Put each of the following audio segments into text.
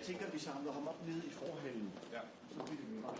tænker, vi samler ham op nede i forhallen. Ja. Så bliver det meget.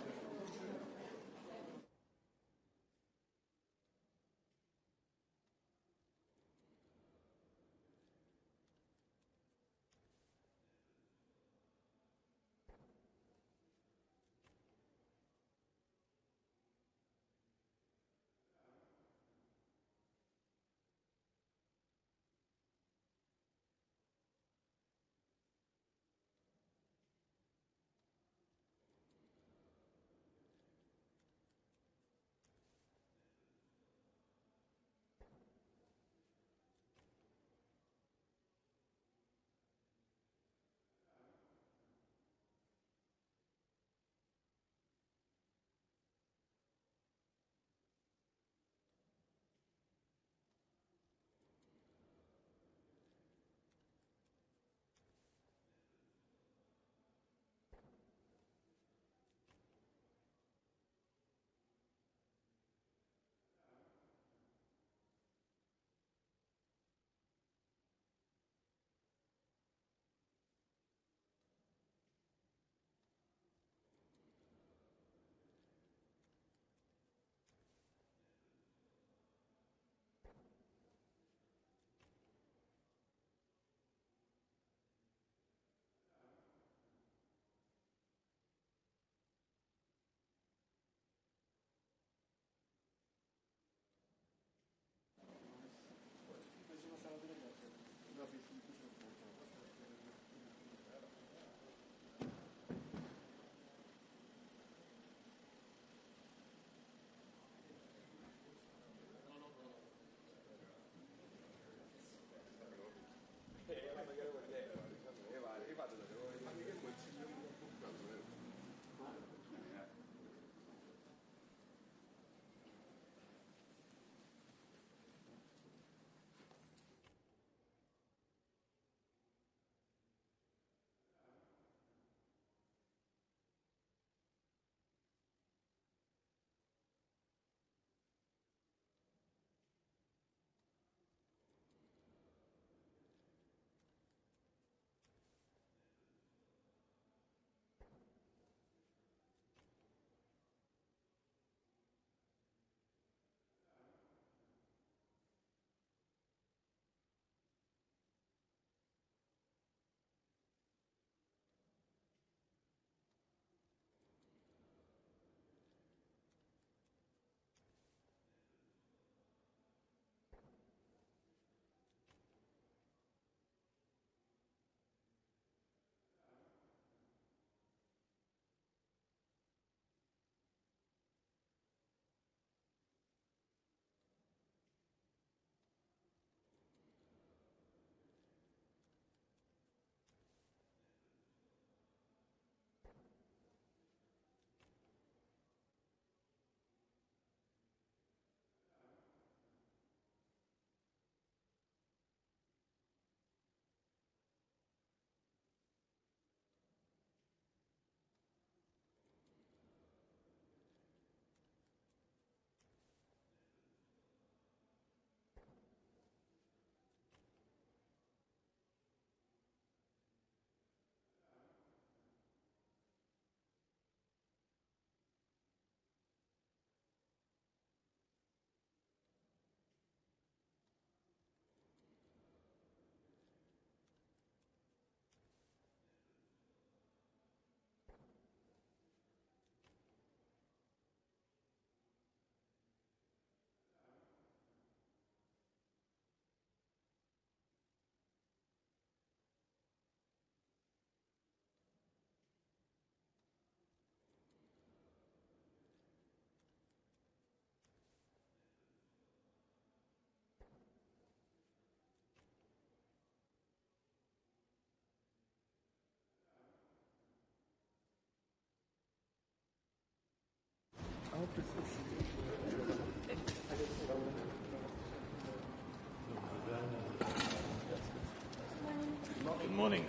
Good morning.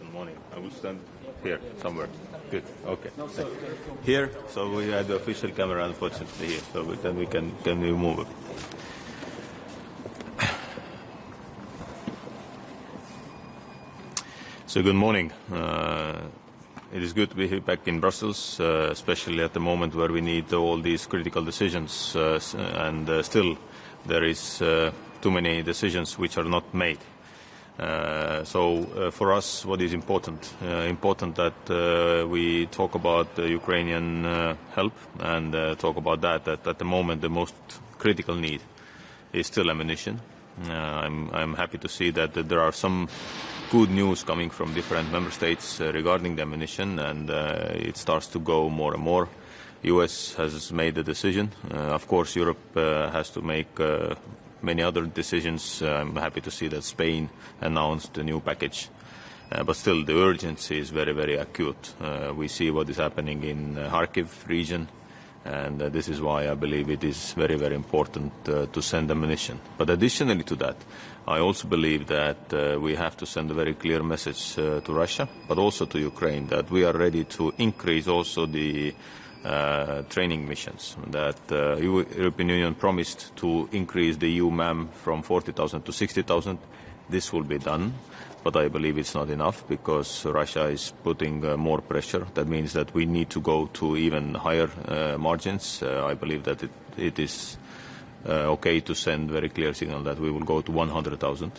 Good morning. I will stand here somewhere. Good. Okay. Here, so we had the official camera, unfortunately, here, so then we can move it. So good morning. It is good to be here back in Brussels, especially at the moment where we need all these critical decisions, and still there is too many decisions which are not made. So for us, what is important? Important that we talk about the Ukrainian help and talk about that at the moment the most critical need is still ammunition. I'm happy to see that there are some good news coming from different member states regarding the ammunition, and it starts to go more and more. US has made a decision. Of course, Europe has to make many other decisions. I'm happy to see that Spain announced a new package. But still, the urgency is very, very acute. We see what is happening in Kharkiv region, and this is why I believe it is very, very important to send ammunition. But additionally to that, I also believe that we have to send a very clear message to Russia, but also to Ukraine, that we are ready to increase also the training missions, that European Union promised to increase the EU MAM from 40,000 to 60,000. This will be done, but I believe it's not enough because Russia is putting more pressure. That means that we need to go to even higher margins. I believe that it is okay to send very clear signal that we will go to 100,000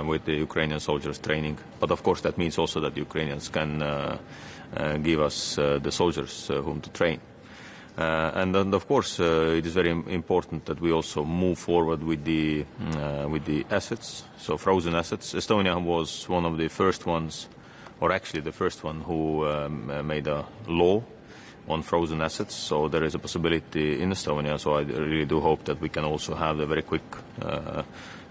with the Ukrainian soldiers training. But of course that means also that Ukrainians can give us the soldiers whom to train. And then of course it is very important that we also move forward with the assets, so frozen assets. Estonia was one of the first ones, or actually the first one who made a law on frozen assets, so there is a possibility in Estonia, so I really do hope that we can also have the very quick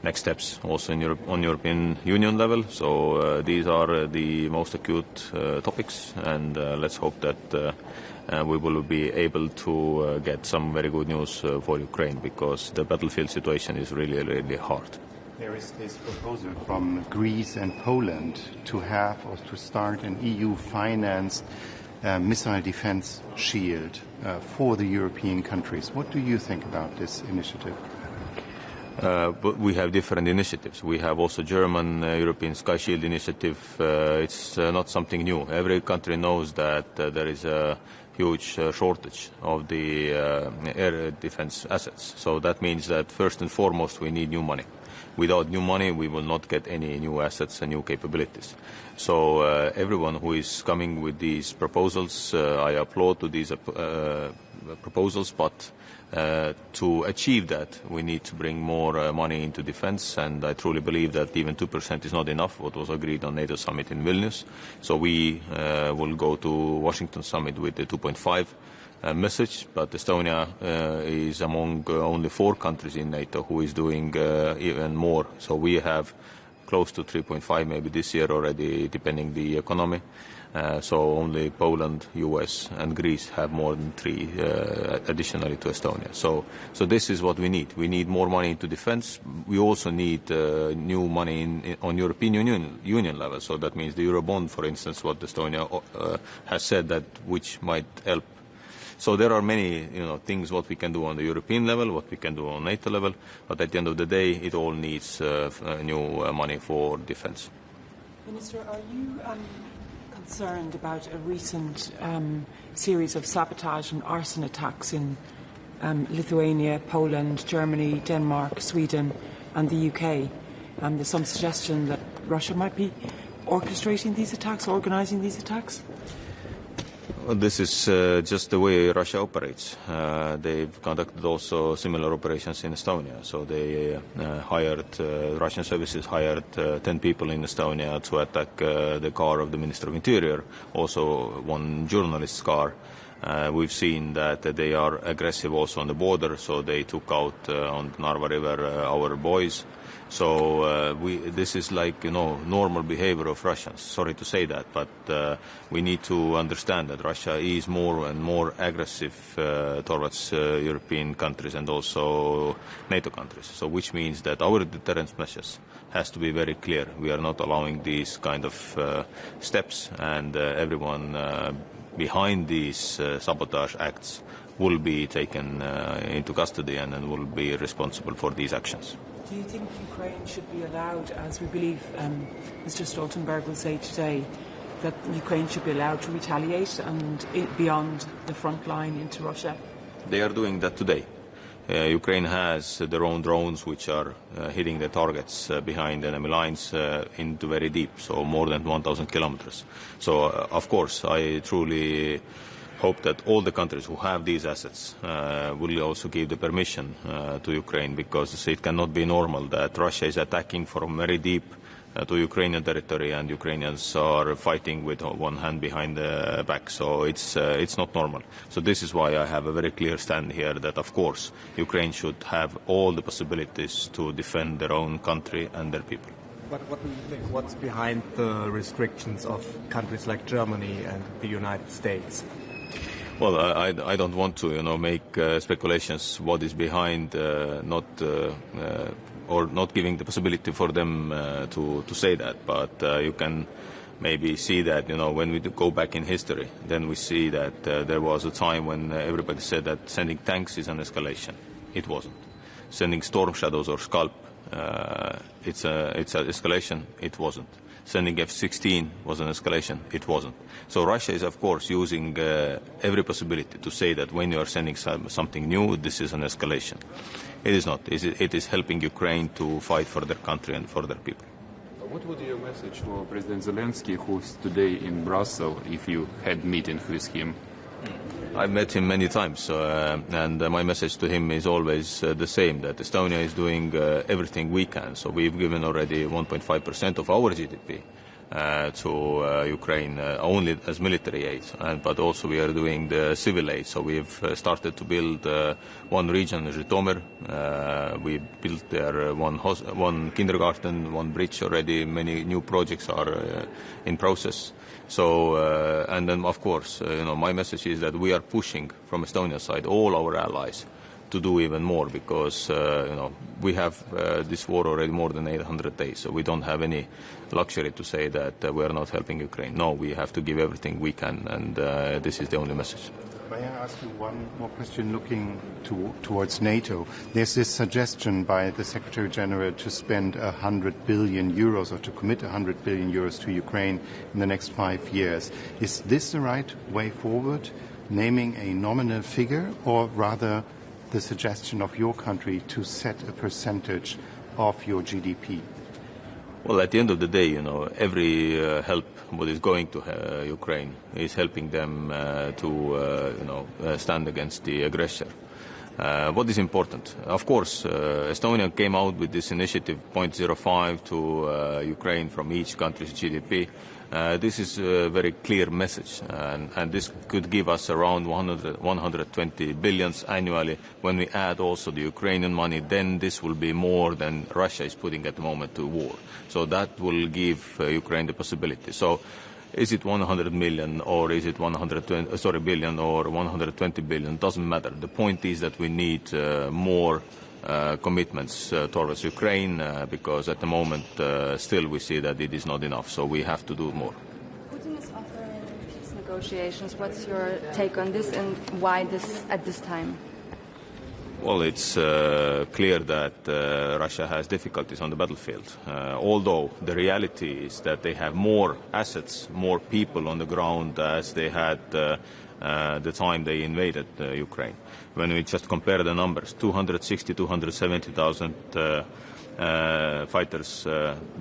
next steps also in Europe, on European Union level. So these are the most acute topics, and let's hope that we will be able to get some very good news for Ukraine, because the battlefield situation is really, really hard. There is this proposal from Greece and Poland to have or to start an EU-financed missile defense shield for the European countries. What do you think about this initiative? But we have different initiatives. We have also German European Sky Shield initiative. It's not something new. Every country knows that there is a huge shortage of the air defense assets. So that means that first and foremost we need new money. Without new money, we will not get any new assets and new capabilities. So everyone who is coming with these proposals, I applaud to these proposals, but to achieve that, we need to bring more money into defense, and I truly believe that even 2% is not enough, what was agreed on NATO summit in Vilnius. So we will go to Washington summit with the 2.5 message, but Estonia is among only 4 countries in NATO who is doing even more. So we have close to 3.5 maybe this year already, depending the economy. So only Poland, US and Greece have more than 3 additionally to Estonia. So this is what we need. We need more money into defense. We also need new money on European Union level. So that means the Eurobond, for instance, what Estonia has said that which might help. So there are many things what we can do on the European level, what we can do on NATO level, but at the end of the day, it all needs new money for defense. Minister, are you concerned about a recent series of sabotage and arson attacks in Lithuania, Poland, Germany, Denmark, Sweden and the UK? There's some suggestion that Russia might be orchestrating these attacks, organising these attacks? This is just the way Russia operates. They've conducted also similar operations in Estonia. So they Russian services hired 10 people in Estonia to attack the car of the Minister of Interior, also one journalist's car. We've seen that they are aggressive also on the border, so they took out on the Narva River our boys. So this is like, normal behavior of Russians. Sorry to say that, but we need to understand that Russia is more and more aggressive towards European countries and also NATO countries. So which means that our deterrence measures has to be very clear. We are not allowing these kind of steps, and everyone behind these sabotage acts will be taken into custody and will be responsible for these actions. Do Do you think Ukraine should be allowed, as we believe Mr. Stoltenberg will say today, that Ukraine should be allowed to retaliate and beyond the front line into Russia? They are doing that today. Ukraine has their own drones which are hitting the targets behind enemy lines into very deep, so more than 1,000 kilometers. So, of course, I truly hope that all the countries who have these assets will also give the permission to Ukraine, because it cannot be normal that Russia is attacking from very deep to Ukrainian territory and Ukrainians are fighting with one hand behind the back. So it's not normal. So this is why I have a very clear stand here that, of course, Ukraine should have all the possibilities to defend their own country and their people. But what do you think? What's behind the restrictions of countries like Germany and the United States? Well, I don't want to, make speculations what is behind or not giving the possibility for them to say that. But you can maybe see that, when we go back in history, then we see that there was a time when everybody said that sending tanks is an escalation. It wasn't. Sending Storm Shadows or Scalp, it's an escalation. It wasn't. Sending F-16 was an escalation. It wasn't. So Russia is, of course, using every possibility to say that when you are sending something new, this is an escalation. It is not. It is helping Ukraine to fight for their country and for their people. What would be your message for President Zelensky, who's today in Brussels, if you had meeting with him? I've met him many times, and my message to him is always the same, that Estonia is doing everything we can. So we've given already 1.5% of our GDP to Ukraine, only as military aid, but also we are doing the civil aid. So we've started to build one region, Zhytomyr. We built there one kindergarten, one bridge already. Many new projects are in process. So, and then, of course, my message is that we are pushing from Estonia's side all our allies to do even more, because, we have this war already more than 800 days, so we don't have any luxury to say that we are not helping Ukraine. No, we have to give everything we can, and this is the only message. May I ask you one more question looking towards NATO? There's this suggestion by the Secretary General to spend 100 billion euros or to commit 100 billion euros to Ukraine in the next 5 years. Is this the right way forward, naming a nominal figure, or rather the suggestion of your country to set a percentage of your GDP? Well, at the end of the day, every help what is going to Ukraine is helping them to stand against the aggressor. What is important? Of course, Estonia came out with this initiative 0.05 to Ukraine from each country's GDP. This is a very clear message, and this could give us around 120 billions annually. When we add also the Ukrainian money, then this will be more than Russia is putting at the moment to war. So that will give Ukraine the possibility. So is it 100 million or is it billion or 120 billion? Doesn't matter. The point is that we need more commitments towards Ukraine, because at the moment still we see that it is not enough, so we have to do more. Putin is offering peace negotiations. What's your take on this, and why this at this time? Well, it's clear that Russia has difficulties on the battlefield, although the reality is that they have more assets, more people on the ground as they had the time they invaded Ukraine. When we just compare the numbers, 260, 270,000 fighters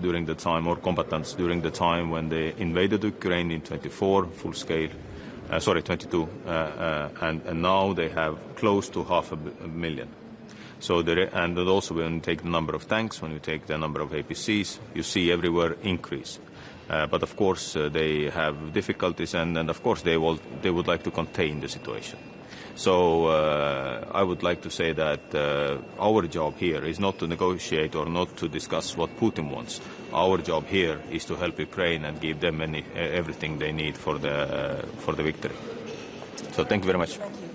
during the time, or combatants during the time when they invaded Ukraine in 24, full scale, 22, and now they have close to 500,000. So and also when you take the number of tanks, when you take the number of APCs, you see everywhere increase. But of course they have difficulties, and of course they would like to contain the situation. So I would like to say that our job here is not to negotiate or not to discuss what Putin wants. Our job here is to help Ukraine and give them everything they need for the victory. So thank you very much. Thank you.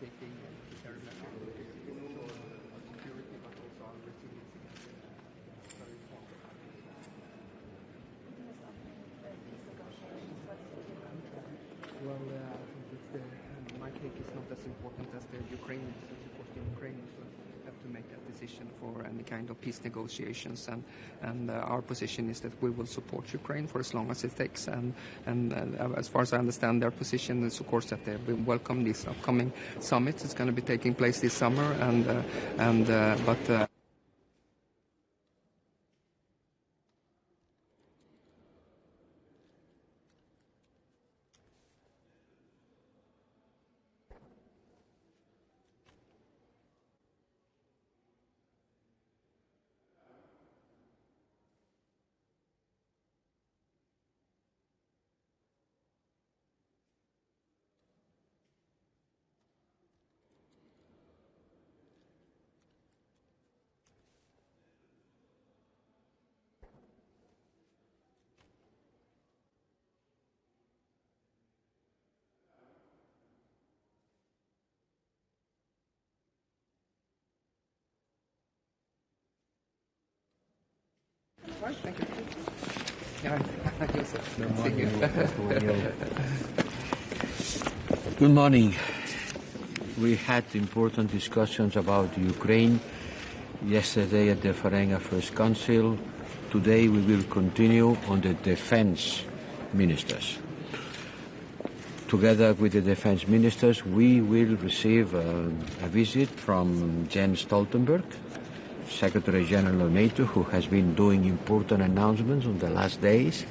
taking necessary measures to ensure security, but also our resilience against very important. Well, I think my take is not as important as the Ukrainians. Of course, the Ukrainians will have to make that decision for any kind of peace negotiations, and our position is that we will support Ukraine for as long as it takes. And as far as I understand, their position is, of course, that they will welcome this upcoming summit. It's going to be taking place this summer, but. Right, thank you. Yeah, thank you. Good morning. We had important discussions about Ukraine yesterday at the Foreign Affairs Council. Today we will continue on the defense ministers. Together with the defense ministers, we will receive a visit from Jens Stoltenberg, Secretary General of NATO, who has been doing important announcements on the last days.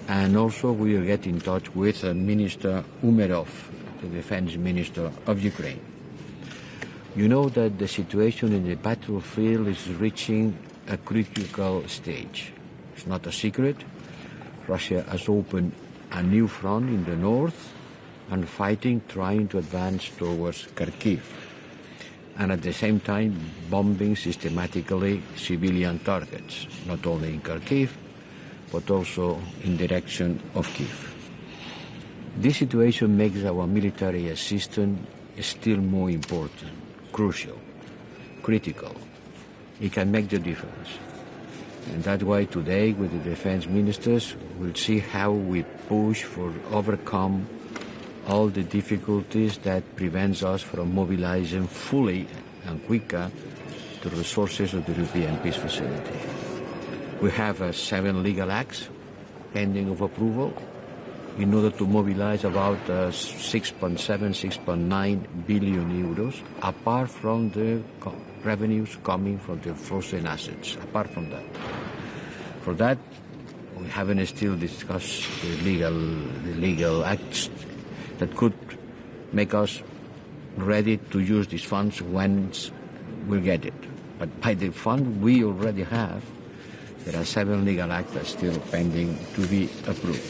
And also we will get in touch with Minister Umerov, the Defense Minister of Ukraine. You know that the situation in the battlefield is reaching a critical stage. It's not a secret. Russia has opened a new front in the north and fighting, trying to advance towards Kharkiv, and at the same time bombing systematically civilian targets, not only in Kharkiv, but also in direction of Kiev. This situation makes our military assistance still more important, crucial, critical. It can make the difference. And that's why today, with the defense ministers, we'll see how we push for overcome all the difficulties that prevents us from mobilizing fully and quicker the resources of the European Peace Facility. We have 7 legal acts pending of approval in order to mobilize about 6.7, 6.9 billion euros, apart from the revenues coming from the frozen assets, apart from that. For that, we haven't still discussed the legal acts that could make us ready to use these funds once we get it. But by the fund we already have, there are 7 legal acts that are still pending to be approved.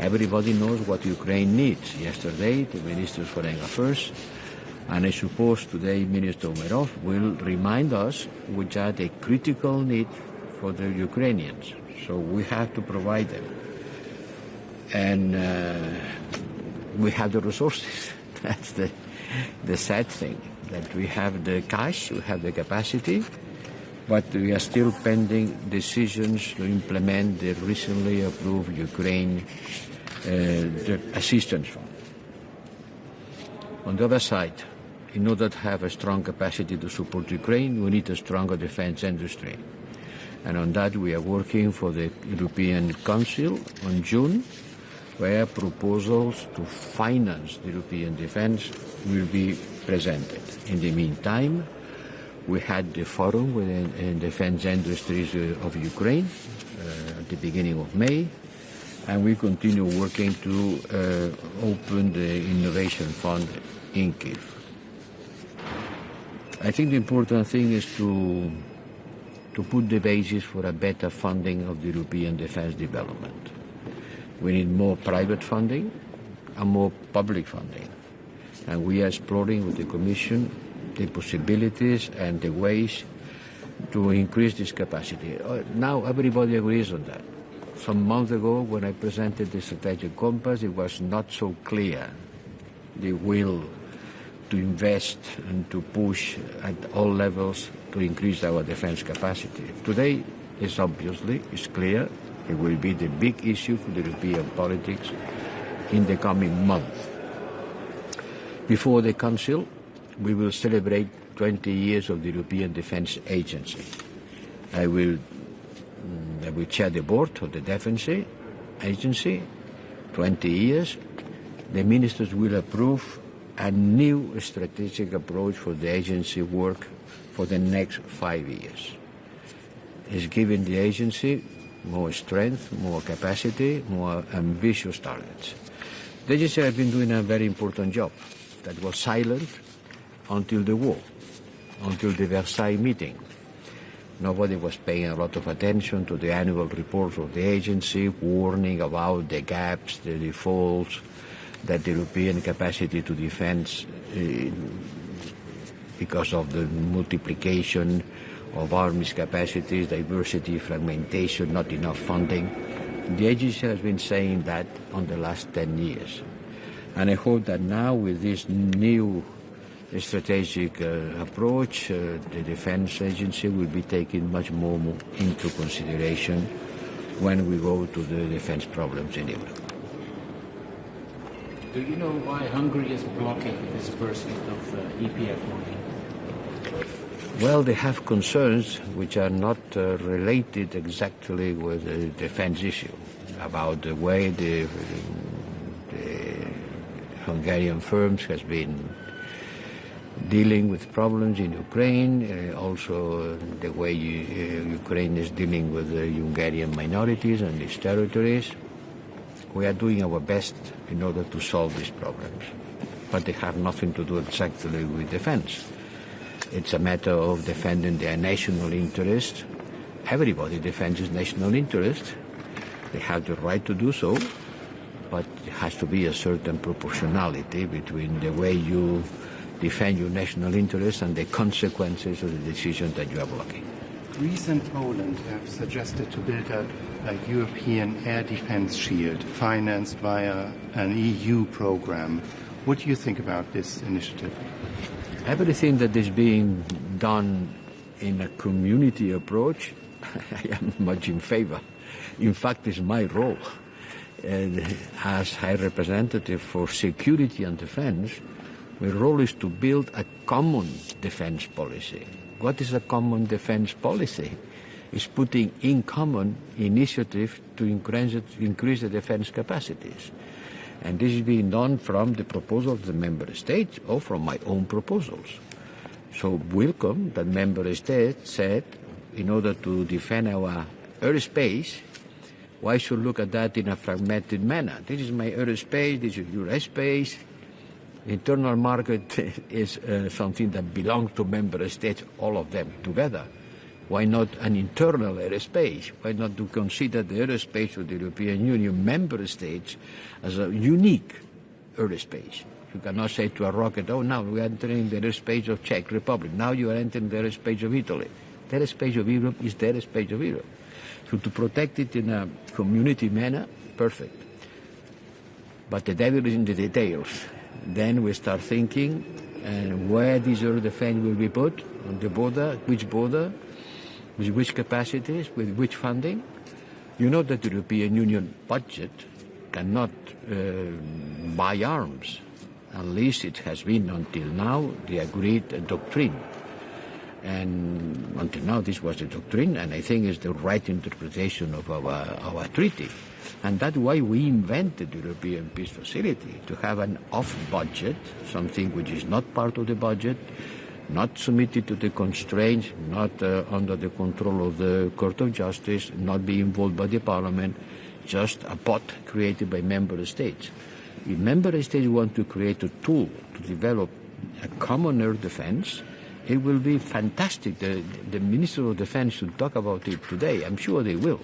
Everybody knows what Ukraine needs. Yesterday, the Minister of Foreign Affairs, and I suppose today Minister Umerov will remind us which are the critical needs for the Ukrainians. So we have to provide them. And we have the resources. That's the sad thing, that we have the cash, we have the capacity, but we are still pending decisions to implement the recently approved Ukraine the assistance fund. On the other side, in order to have a strong capacity to support Ukraine, we need a stronger defense industry. And on that we are working for the European Council on June, where proposals to finance the European defense will be presented. In the meantime, we had the forum with the defense industries of Ukraine at the beginning of May, and we continue working to open the Innovation Fund in Kyiv. I think the important thing is to put the basis for a better funding of the European defense development. We need more private funding and more public funding. And we are exploring with the Commission the possibilities and the ways to increase this capacity. Now everybody agrees on that. Some months ago, when I presented the strategic compass, it was not so clear, the will to invest and to push at all levels to increase our defense capacity. Today is clear, it will be the big issue for the European politics in the coming month. Before the Council, we will celebrate 20 years of the European Defence Agency. I will chair the board of the Defence Agency, 20 years. The ministers will approve a new strategic approach for the agency work for the next 5 years. It's giving the agency more strength, more capacity, more ambitious targets. The agency has been doing a very important job that was silent until the war, until the Versailles meeting. Nobody was paying a lot of attention to the annual reports of the agency, warning about the gaps, the defaults, that the European capacity to defend because of the multiplication of armies capacities, diversity, fragmentation, not enough funding. The agency has been saying that on the last 10 years. And I hope that now with this new strategic approach, the Defense Agency will be taken much more into consideration when we go to the defense problems in Europe. Do you know why Hungary is blocking the disbursement of EPF money? Well, they have concerns which are not related exactly with the defense issue, about the way the Hungarian firms has been dealing with problems in Ukraine, also the way Ukraine is dealing with the Hungarian minorities and its territories. We are doing our best in order to solve these problems, but they have nothing to do exactly with defense. It's a matter of defending their national interest. Everybody defends his national interest. They have the right to do so, but there has to be a certain proportionality between the way you defend your national interest and the consequences of the decision that you are blocking. Greece and Poland have suggested to build up a European air defense shield financed via an EU program. What do you think about this initiative? Everything that is being done in a community approach, I am much in favor. In fact, it's my role as High Representative for Security and Defense. My role is to build a common defense policy. What is a common defense policy? It's putting in common initiatives to increase the defense capacities. And this is being done from the proposal of the member states or from my own proposals. So welcome that member states said, in order to defend our airspace, why should look at that in a fragmented manner? This is my airspace, this is your airspace. Internal market is something that belongs to member states, all of them together. Why not an internal airspace? Why not to consider the airspace of the European Union member states as a unique airspace? You cannot say to a rocket, oh, now we are entering the airspace of Czech Republic. Now you are entering the airspace of Italy. The airspace of Europe is the airspace of Europe. So to protect it in a community manner, perfect. But the devil is in the details. Then we start thinking where this air defense will be put, on the border, with which capacities, with which funding. You know that the European Union budget cannot buy arms unless it has been until now the agreed doctrine. And until now this was the doctrine, and I think it's the right interpretation of our treaty. And that's why we invented the European Peace Facility, to have an off-budget, something which is not part of the budget, not submitted to the constraints, not under the control of the Court of Justice, not be involved by the Parliament, just a pot created by member states. If member states want to create a tool to develop a common air defense, it will be fantastic. The Minister of Defense should talk about it today. I'm sure they will.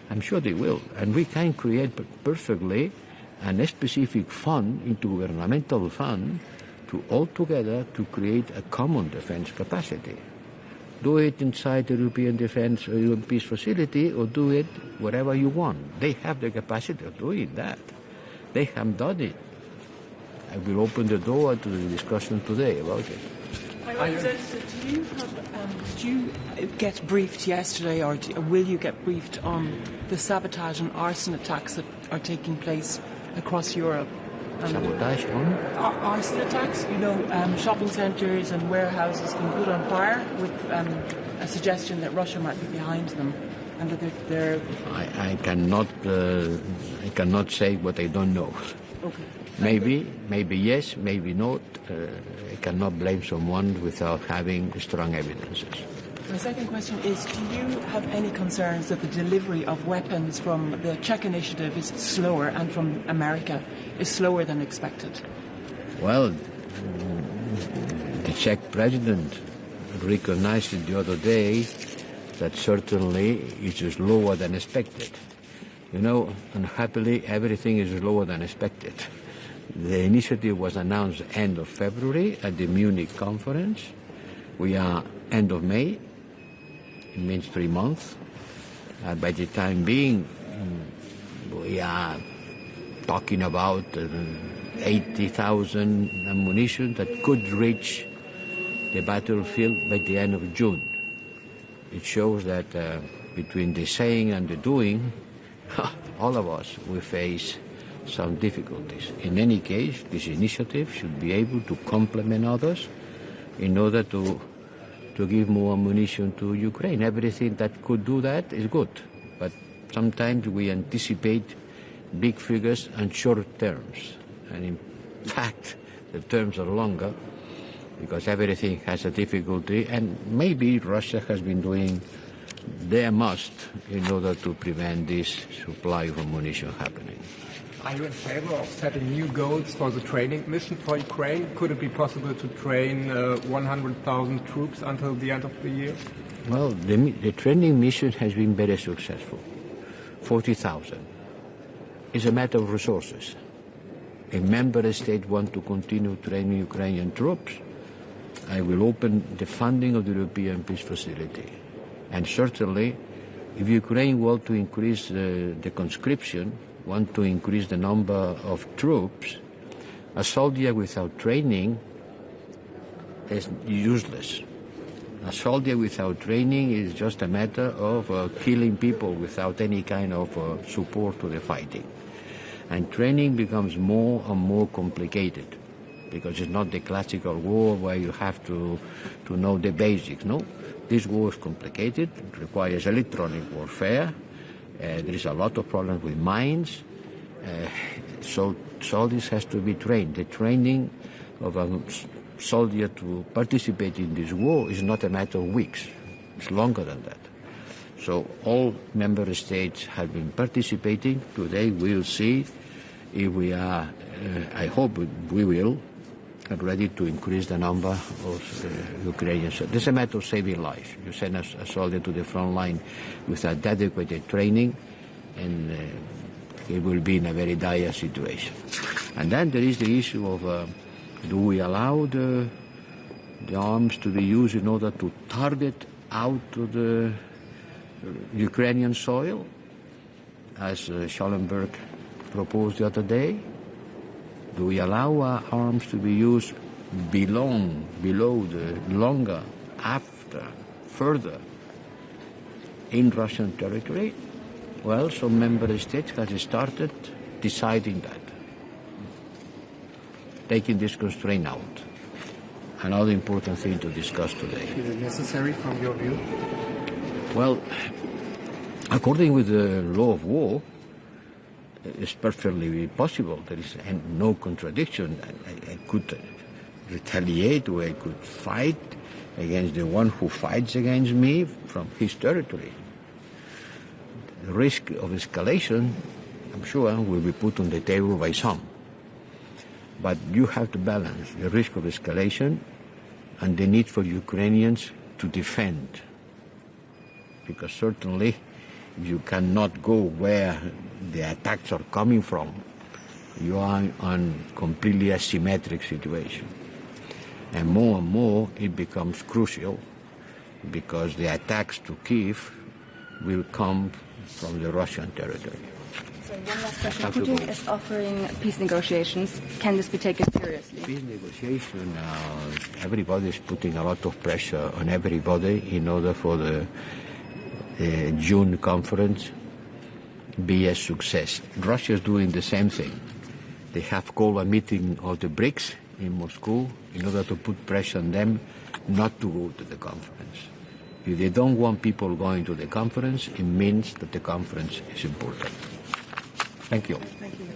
And we can create perfectly a specific fund, intergovernmental fund, to all together to create a common defense capacity. Do it inside the European Peace Facility, or do it wherever you want. They have the capacity of doing that. They have done it. I will open the door to the discussion today about it. Representative, did you get briefed yesterday, or will you get briefed on the sabotage and arson attacks that are taking place across Europe? Sabotage on? Arson attacks, shopping centres and warehouses being put on fire with a suggestion that Russia might be behind them. And that they're I cannot say what I don't know. Okay. Maybe yes, maybe not. I cannot blame someone without having strong evidences. My second question is, do you have any concerns that the delivery of weapons from the Czech initiative is slower and from America is slower than expected? Well, the Czech president recognized it the other day that certainly it is lower than expected. Unhappily, everything is lower than expected. The initiative was announced end of February at the Munich conference. We are end of May. It means 3 months. By the time being, we are talking about 80,000 ammunition that could reach the battlefield by the end of June. It shows that between the saying and the doing, all of us, we face some difficulties. In any case, this initiative should be able to complement others in order to give more ammunition to Ukraine. Everything that could do that is good, but sometimes we anticipate big figures and short terms. And in fact, the terms are longer because everything has a difficulty, and maybe Russia has been doing their must in order to prevent this supply of ammunition happening. Are you in favor of setting new goals for the training mission for Ukraine? Could it be possible to train 100,000 troops until the end of the year? Well, the training mission has been very successful. 40,000. It's a matter of resources. If member states want to continue training Ukrainian troops, I will open the funding of the European Peace Facility. And certainly, if Ukraine wants to increase the conscription, want to increase the number of troops, a soldier without training is useless. A soldier without training is just a matter of killing people without any kind of support to the fighting. And training becomes more and more complicated because it's not the classical war where you have to know the basics, no? This war is complicated, it requires electronic warfare, there is a lot of problems with mines, so soldiers has to be trained. The training of a soldier to participate in this war is not a matter of weeks, it's longer than that. So all member states have been participating. Today we'll see if we are, I hope we will, ready to increase the number of Ukrainians. So this is a matter of saving lives. You send a soldier to the front line without adequate training, and he will be in a very dire situation. And then there is the issue of do we allow the arms to be used in order to target out to the Ukrainian soil, as Schallenberg proposed the other day? Do we allow our arms to be used below the longer, after, further in Russian territory? Well, some member states have started deciding that, taking this constraint out. Another important thing to discuss today. Is it necessary from your view? Well, according with the law of war, it's perfectly possible. There is no contradiction. I could retaliate, or I could fight against the one who fights against me from his territory. The risk of escalation, I'm sure, will be put on the table by some. But you have to balance the risk of escalation and the need for Ukrainians to defend. Because certainly you cannot go where the attacks are coming from. You are on completely asymmetric situation. And more it becomes crucial because the attacks to Kyiv will come from the Russian territory. One last question. Putin is offering peace negotiations. Can this be taken seriously? Peace negotiation, everybody is putting a lot of pressure on everybody in order for the June conference be a success. Russia is doing the same thing. They have called a meeting of the BRICS in Moscow in order to put pressure on them not to go to the conference. If they don't want people going to the conference, it means that the conference is important. Thank you. Thank you.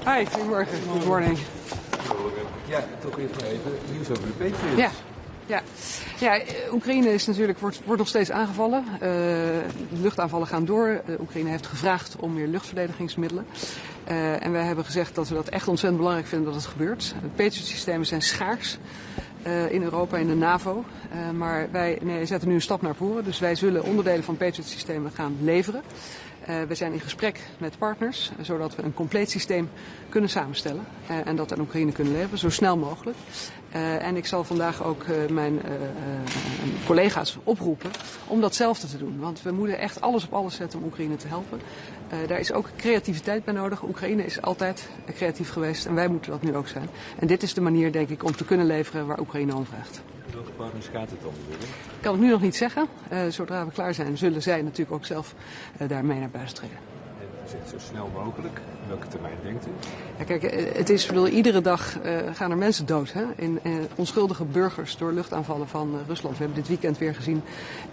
Hi, goedemorgen. Good morning. Ja, toch eerst maar even nieuws over de Patriots. Ja, Oekraïne is natuurlijk, wordt nog steeds aangevallen. De luchtaanvallen gaan door. Oekraïne heeft gevraagd om meer luchtverdedigingsmiddelen. En wij hebben gezegd dat we dat echt ontzettend belangrijk vinden dat het gebeurt. De Patriot-systemen zijn schaars in Europa, in de NAVO. Maar wij zetten nu een stap naar voren. Dus wij zullen onderdelen van Patriot-systemen gaan leveren. We zijn in gesprek met partners, zodat we een compleet systeem kunnen samenstellen. En dat aan Oekraïne kunnen leveren, zo snel mogelijk. En ik zal vandaag ook mijn collega's oproepen om datzelfde te doen. Want we moeten echt alles op alles zetten om Oekraïne te helpen. Daar is ook creativiteit bij nodig. Oekraïne is altijd creatief geweest en wij moeten dat nu ook zijn. En dit is de manier, denk ik, om te kunnen leveren waar Oekraïne om vraagt. Welke partners gaat het dan worden? Ik kan het nu nog niet zeggen. Zodra we klaar zijn, zullen zij natuurlijk ook zelf daarmee naar buiten treden. En zegt zo snel mogelijk. In welke termijn denkt u? Ja, kijk, het is, iedere dag gaan er mensen dood. Hè? Onschuldige burgers door luchtaanvallen van Rusland. We hebben dit weekend weer gezien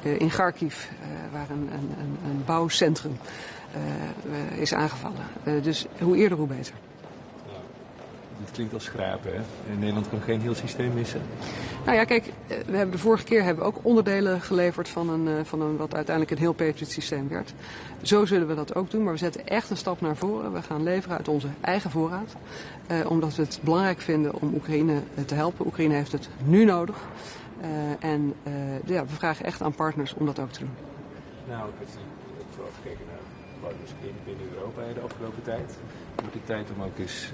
in Kharkiv, waar een bouwcentrum is aangevallen. Dus hoe eerder, hoe beter. Dit klinkt als schrapen, hè? In Nederland kan geen heel systeem missen. Nou ja, kijk, we hebben de vorige keer ook onderdelen geleverd van een wat uiteindelijk een heel Patriot systeem werd. Zo zullen we dat ook doen, maar we zetten echt een stap naar voren. We gaan leveren uit onze eigen voorraad. Omdat we het belangrijk vinden om Oekraïne te helpen. Oekraïne heeft het nu nodig. We vragen echt aan partners om dat ook te doen. Nou, ik heb vooral gekeken naar partners binnen Europa de afgelopen tijd. Wordt het tijd om ook eens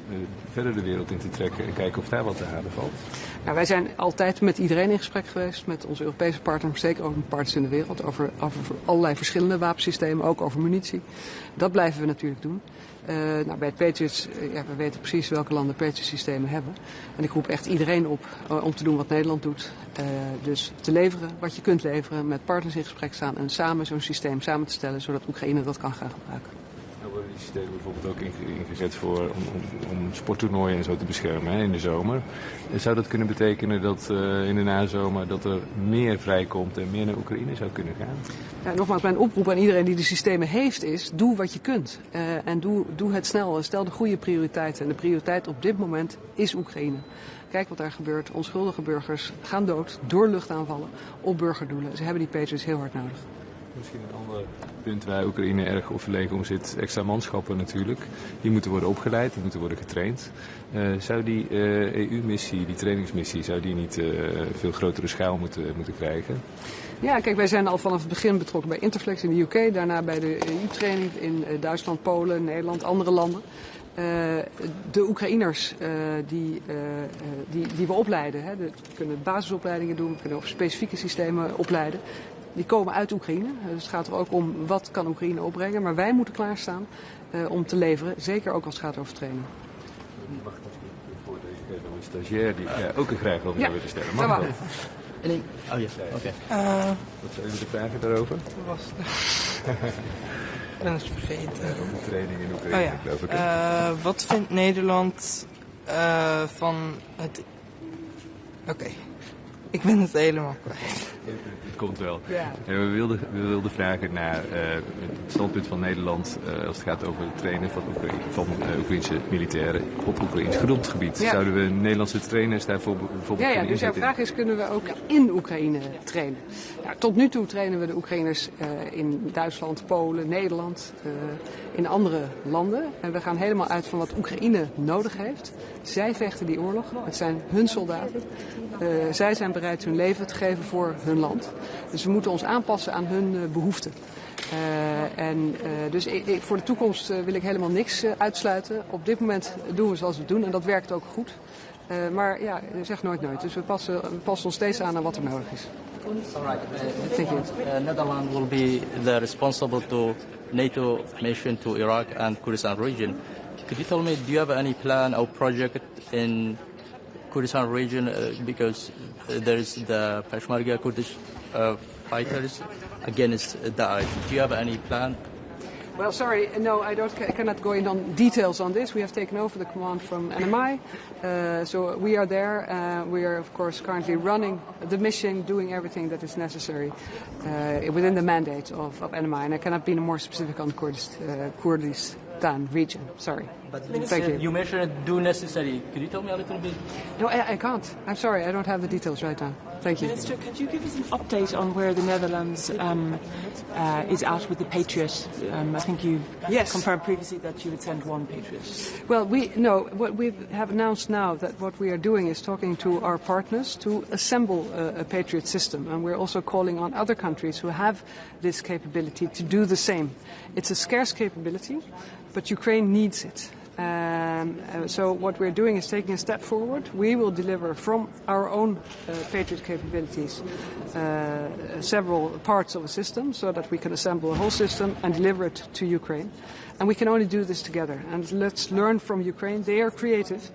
verder de wereld in te trekken en kijken of daar wat te halen valt? Nou, wij zijn altijd met iedereen in gesprek geweest, met onze Europese partners, maar zeker ook met partners in de wereld, over allerlei verschillende wapensystemen, ook over munitie. Dat blijven we natuurlijk doen. Bij het Patriots, we weten precies welke landen Patriot-systemen hebben. En ik roep echt iedereen op om te doen wat Nederland doet. Dus te leveren wat je kunt leveren, met partners in gesprek staan en samen zo'n systeem samen te stellen, zodat Oekraïne dat kan gaan gebruiken. Nou worden die systemen bijvoorbeeld ook ingezet om sporttoernooien en zo te beschermen, hè, in de zomer. Zou dat kunnen betekenen dat in de nazomer dat er meer vrijkomt en meer naar Oekraïne zou kunnen gaan? Ja, nogmaals, mijn oproep aan iedereen die de systemen heeft is, doe wat je kunt. En doe het snel. Stel de goede prioriteiten. En de prioriteit op dit moment is Oekraïne. Kijk wat daar gebeurt. Onschuldige burgers gaan dood door luchtaanvallen op burgerdoelen. Ze hebben die Patriots heel hard nodig. Misschien een ander punt waar Oekraïne erg verlegen om zit. Extra manschappen natuurlijk. Die moeten worden opgeleid, die moeten worden getraind. Zou die EU-missie, die trainingsmissie, zou die niet veel grotere schaal moeten krijgen? Ja, kijk, wij zijn al vanaf het begin betrokken bij Interflex in de UK. Daarna bij de EU-training in Duitsland, Polen, Nederland, andere landen. De Oekraïners die we opleiden, we kunnen basisopleidingen doen, we kunnen over specifieke systemen opleiden. Die komen uit Oekraïne. Dus het gaat er ook om wat kan Oekraïne opbrengen. Maar wij moeten klaarstaan om te leveren. Zeker ook als het gaat over training. Wacht even voor een stagiair die ook een vraag over zou willen stellen. Mag dat? Oh ja, oké. Wat zijn de vragen daarover? Was ik ben het vergeten. Over de training in Oekraïne, geloof ik. Wat vindt Nederland van het... Oké, ik ben het helemaal kwijt. Het komt wel. Ja. We wilden vragen naar het standpunt van Nederland als het gaat over het trainen van Oekraïnse militairen op Oekraïns grondgebied. Ja. Zouden we Nederlandse trainers daarvoor bijvoorbeeld Ja, kunnen dus jouw inzetten? vraag is, kunnen we ook in Oekraïne trainen? Nou, tot nu toe trainen we de Oekraïners in Duitsland, Polen, Nederland, in andere landen. En we gaan helemaal uit van wat Oekraïne nodig heeft. Zij vechten die oorlog, het zijn hun soldaten. Zij zijn bereid hun leven te geven voor hun land. Dus we moeten ons aanpassen aan hun behoeften. Dus voor de toekomst wil ik helemaal niks uitsluiten. Op dit moment doen we zoals we het doen en dat werkt ook goed. Maar ja, zeg nooit nooit. Dus we passen ons steeds aan wat er nodig is. Alright, thank you. Netherlands will be the responsible to NATO mission to Iraq and Kurdistan region. Could you tell me, do you have any plan or project in Kurdistan region? Because there's the Peshmerga Kurdish fighters against Daesh. Do you have any plan? Well, sorry, no, I cannot go in on details on this. We have taken over the command from NMI, so we are there. We are, of course, currently running the mission, doing everything that is necessary within the mandate of NMI, and I cannot be more specific on Kurdistan region. Sorry. But Thank you. You mentioned do necessary. Could you tell me a little bit? No, I can't. I'm sorry, I don't have the details right now. Thank you. Minister, could you give us an update on where the Netherlands is at with the Patriot? I think you confirmed previously that you would send one Patriot. Well, what we have announced now that what we are doing is talking to our partners to assemble a Patriot system, and we're also calling on other countries who have this capability to do the same. It's a scarce capability, but Ukraine needs it. So what we're doing is taking a step forward. We will deliver from our own Patriot capabilities several parts of a system so that we can assemble a whole system and deliver it to Ukraine. And we can only do this together. And let's learn from Ukraine. They are creative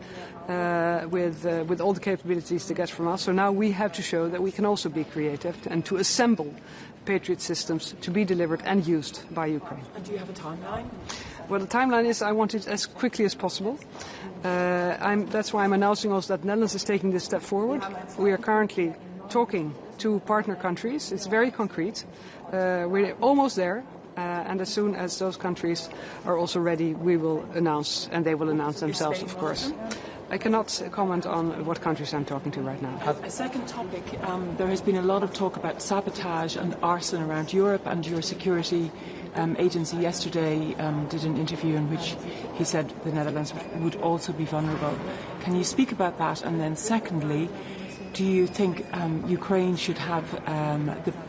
with all the capabilities they get from us. So now we have to show that we can also be creative and to assemble Patriot systems to be delivered and used by Ukraine. And do you have a timeline? Well, the timeline is I want it as quickly as possible. That's why I'm announcing also that Netherlands is taking this step forward. We are currently talking to partner countries. It's very concrete. We're almost there. And as soon as those countries are also ready, we will announce, and they will announce themselves, of course. I cannot comment on what countries I'm talking to right now. A second topic, there has been a lot of talk about sabotage and arson around Europe, and your security agency yesterday did an interview in which he said the Netherlands would also be vulnerable. Can you speak about that? And then secondly, do you think Ukraine should have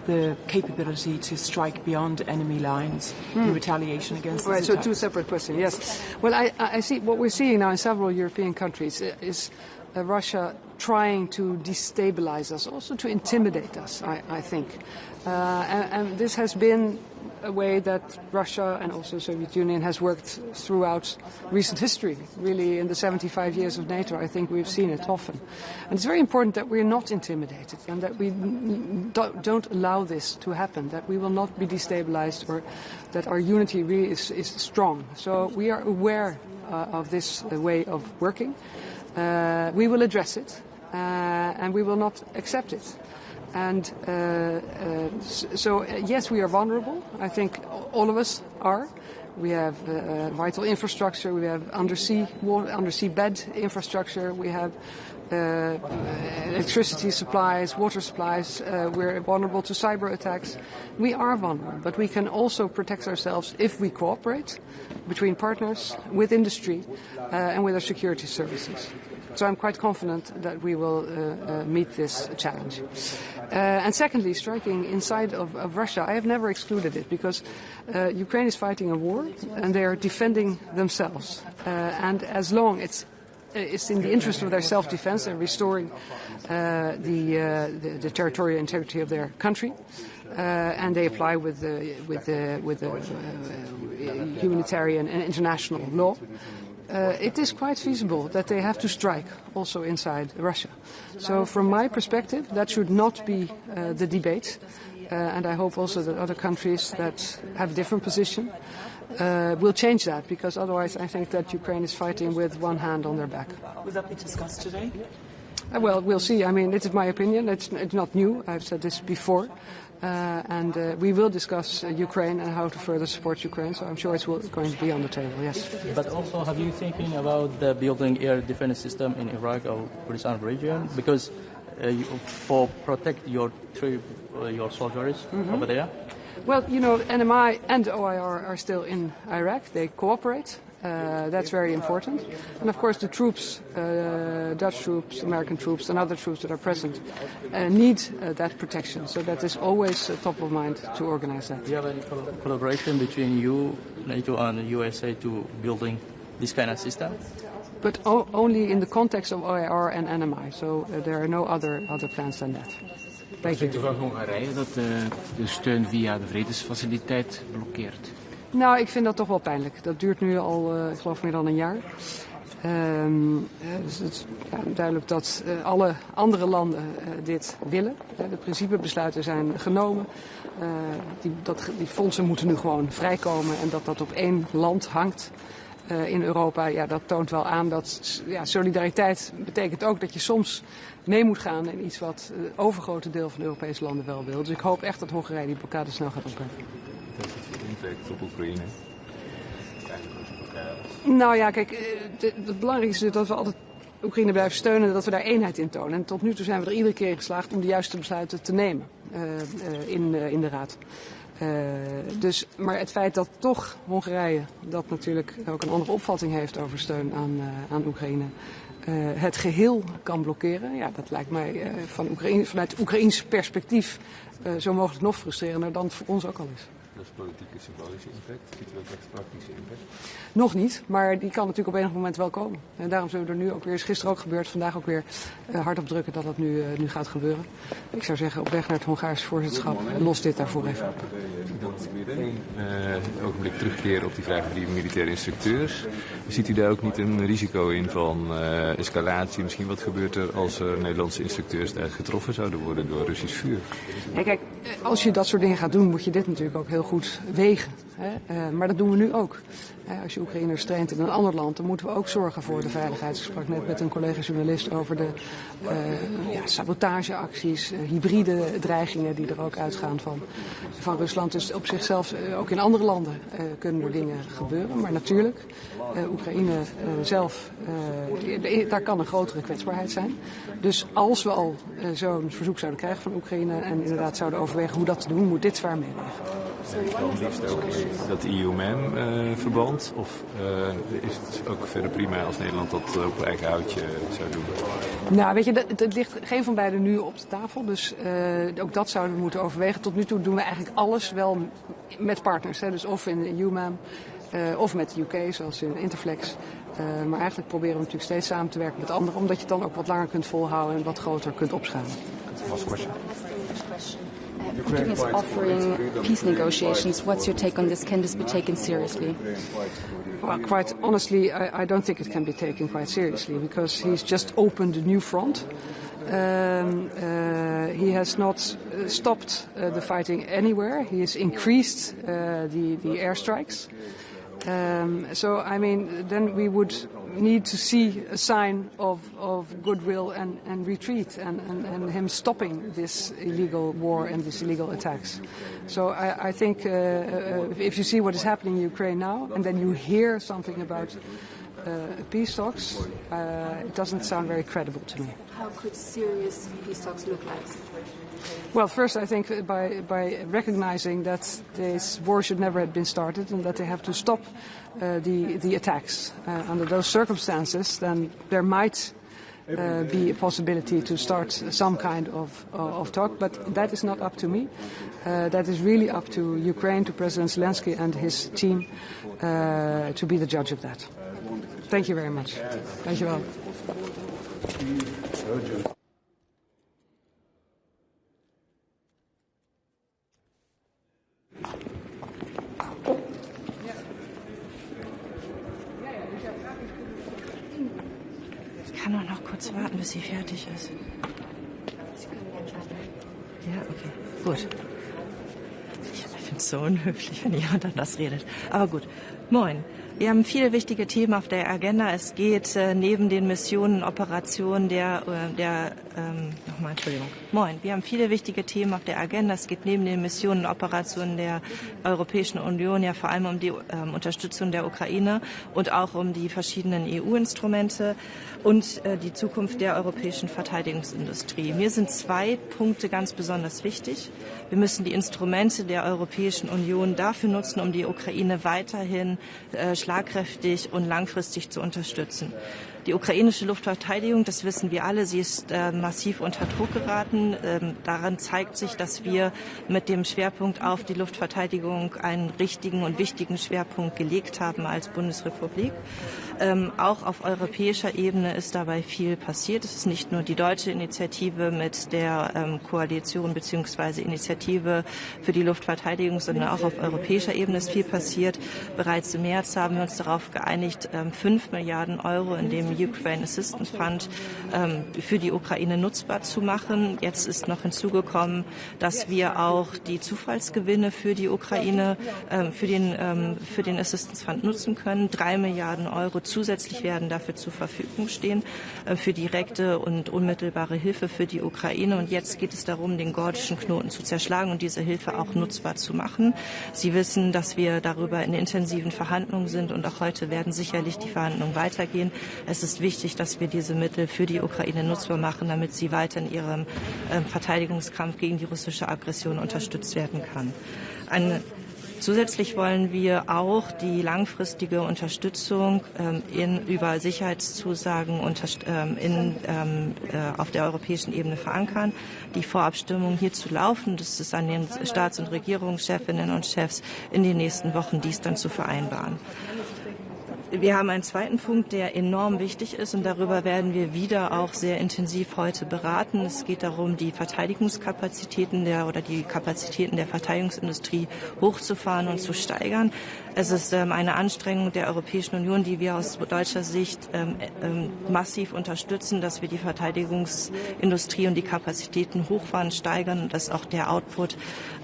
the capability to strike beyond enemy lines in retaliation against Right, these so attacks? two separate questions, yes. Well, I see what we're seeing now in several European countries is Russia trying to destabilize us, also to intimidate us, I think. And this has been a way that Russia and also the Soviet Union has worked throughout recent history. Really, in the 75 years of NATO, I think we've seen it often. And it's very important that we're not intimidated and that we don't allow this to happen, that we will not be destabilized or that our unity really is strong. So we are aware of this way of working. We will address it and we will not accept it. And so, yes, we are vulnerable. I think all of us are. We have vital infrastructure. We have undersea bed infrastructure. We have electricity supplies, water supplies. We're vulnerable to cyber attacks. We are vulnerable, but we can also protect ourselves if we cooperate between partners, with industry, and with our security services. So I'm quite confident that we will meet this challenge. And secondly, striking inside of Russia, I have never excluded it because Ukraine is fighting a war and they are defending themselves. And as long it's in the interest of their self-defense and restoring the territorial integrity of their country, and they apply with the humanitarian and international law. it is quite feasible that they have to strike also inside Russia. So from my perspective, that should not be the debate. And I hope also that other countries that have a different position will change that, because otherwise I think that Ukraine is fighting with one hand on their back. Will that be discussed today? Well, we'll see. I mean, it is my opinion. It's not new. I've said this before. And we will discuss Ukraine and how to further support Ukraine. So I'm sure it's going to be on the table, yes. But also, have you thinking about the building air defense system in Iraq or Kurdistan region? Because for protect your troops, your soldiers over there? Well, you know, NMI and OIR are still in Iraq. They cooperate. That's very important. And of course the troops, Dutch troops, American troops and other troops that are present need that protection. So that is always top of mind to organize that. Do you have any collaboration between you, NATO and USA to building this kind of system? But only in the context of OIR and NMI. So there are no other plans than that. Thank you. Wat vindt u van Hongarije dat de steun via de vredesfaciliteit blokkeert? Nou, ik vind dat toch wel pijnlijk. Dat duurt nu al, ik geloof, meer dan een jaar. Dus het is duidelijk dat alle andere landen dit willen. De principebesluiten zijn genomen. Die fondsen moeten nu gewoon vrijkomen. En dat op één land hangt in Europa, ja, dat toont wel aan dat solidariteit betekent ook dat je soms mee moet gaan in iets wat het overgrote deel van de Europese landen wel wil. Dus ik hoop echt dat Hongarije die blokkade snel gaat opheffen. Dat het impact op Oekraïne? Nou ja, kijk, het belangrijkste is dat we altijd Oekraïne blijven steunen en dat we daar eenheid in tonen. En tot nu toe zijn we er iedere keer in geslaagd om de juiste besluiten te nemen in de Raad. Maar het feit dat toch Hongarije, dat natuurlijk ook een andere opvatting heeft over steun aan Oekraïne, het geheel kan blokkeren, ja, dat lijkt mij vanuit Oekraïns perspectief zo mogelijk nog frustrerender dan het voor ons ook al is. Dat is politieke symbolische impact. Ziet u ook echt praktische impact? Nog niet, maar die kan natuurlijk op enig moment wel komen. En daarom zullen we er nu ook weer, is gisteren ook gebeurd, vandaag ook weer hard op drukken dat dat nu gaat gebeuren. Ik zou zeggen, op weg naar het Hongaars voorzitterschap, los dit daarvoor even op. Een ogenblik terugkeren op die vraag van die militaire instructeurs. Ziet u daar ook niet een risico in van escalatie? Misschien wat gebeurt er als er Nederlandse instructeurs daar getroffen zouden worden door Russisch vuur? Ja, kijk, als je dat soort dingen gaat doen, moet je dit natuurlijk ook heel goed wegen. Hè? Maar dat doen we nu ook. Als je Oekraïners traint in een ander land, dan moeten we ook zorgen voor de veiligheid. Ik sprak net met een collega-journalist over de sabotageacties, hybride dreigingen die er ook uitgaan van Rusland. Dus op zichzelf, ook in andere landen kunnen er dingen gebeuren. Maar natuurlijk, Oekraïne zelf, daar kan een grotere kwetsbaarheid zijn. Dus als we al zo'n verzoek zouden krijgen van Oekraïne en inderdaad zouden overwegen hoe dat te doen, moet dit zwaar meewegen. Het liefst ook dat EU-MAM-verband? Of is het ook verder prima als Nederland dat op eigen houtje zou doen? Nou, weet je, het ligt geen van beiden nu op de tafel. Dus ook dat zouden we moeten overwegen. Tot nu toe doen we eigenlijk alles wel met partners. Hè? Dus of in de EU-MAM of met de UK, zoals in Interflex. Maar eigenlijk proberen we natuurlijk steeds samen te werken met anderen. Omdat je het dan ook wat langer kunt volhouden en wat groter kunt opschalen. Last question. Putin is offering peace negotiations. What's your take on this? Can this be taken seriously? Well, quite honestly, I don't think it can be taken quite seriously because he's just opened a new front. He has not stopped the fighting anywhere. He has increased the airstrikes. So, I mean, then we would need to see a sign of goodwill and retreat and him stopping this illegal war and these illegal attacks. So I think if you see what is happening in Ukraine now and then you hear something about peace talks, it doesn't sound very credible to me. How could serious peace talks look like? Well, first I think by recognizing that this war should never have been started and that they have to stop the attacks. Under those circumstances, then there might be a possibility to start some kind of talk, but that is not up to me. That is really up to Ukraine, to President Zelensky and his team to be the judge of that. Thank you very much. Thank you all. kann auch noch kurz warten, bis sie fertig ist. Ja, okay, gut. Ich finde es so unhöflich, wenn jemand anders redet. Aber gut. Moin. Wir haben viele wichtige Themen auf der Agenda. Es geht neben den Missionen, Operationen Moin. Wir haben viele wichtige Themen auf der Agenda. Es geht neben den Missionen, Operationen der Europäischen Union ja vor allem um die Unterstützung der Ukraine und auch um die verschiedenen EU-Instrumente und die Zukunft der europäischen Verteidigungsindustrie. Mir sind 2 Punkte ganz besonders wichtig. Wir müssen die Instrumente der Europäischen Union dafür nutzen, um die Ukraine weiterhin schlagkräftig und langfristig zu unterstützen. Die ukrainische Luftverteidigung, das wissen wir alle, sie ist massiv unter Druck geraten. Daran zeigt sich, dass wir mit dem Schwerpunkt auf die Luftverteidigung einen richtigen und wichtigen Schwerpunkt gelegt haben als Bundesrepublik. Auch auf europäischer Ebene ist dabei viel passiert. Es ist nicht nur die deutsche Initiative mit der Koalition bzw. Initiative für die Luftverteidigung, sondern auch auf europäischer Ebene ist viel passiert. Bereits im März haben wir uns darauf geeinigt, 5 Milliarden Euro in dem Ukraine Assistance Fund für die Ukraine nutzbar zu machen. Jetzt ist noch hinzugekommen, dass wir auch die Zufallsgewinne für die Ukraine für den Assistance Fund nutzen können. 3 Milliarden Euro zusätzlich werden dafür zur Verfügung stehen für direkte und unmittelbare Hilfe für die Ukraine. Und jetzt geht es darum, den gordischen Knoten zu zerschlagen und diese Hilfe auch nutzbar zu machen. Sie wissen, dass wir darüber in intensiven Verhandlungen sind und auch heute werden sicherlich die Verhandlungen weitergehen. Es ist wichtig, dass wir diese Mittel für die Ukraine nutzbar machen, damit sie weiter in ihrem Verteidigungskampf gegen die russische Aggression unterstützt werden kann. Zusätzlich wollen wir auch die langfristige Unterstützung über Sicherheitszusagen auf der europäischen Ebene verankern. Die Vorabstimmung hierzu laufen. Das ist an den Staats- und Regierungschefinnen und Chefs in den nächsten Wochen, dies dann zu vereinbaren. Wir haben einen zweiten Punkt, der enorm wichtig ist und darüber werden wir wieder auch sehr intensiv heute beraten. Es geht darum, die Verteidigungskapazitäten die Kapazitäten der Verteidigungsindustrie hochzufahren und zu steigern. Es ist eine Anstrengung der Europäischen Union, die wir aus deutscher Sicht massiv unterstützen, dass wir die Verteidigungsindustrie und die Kapazitäten hochfahren, steigern und dass auch der Output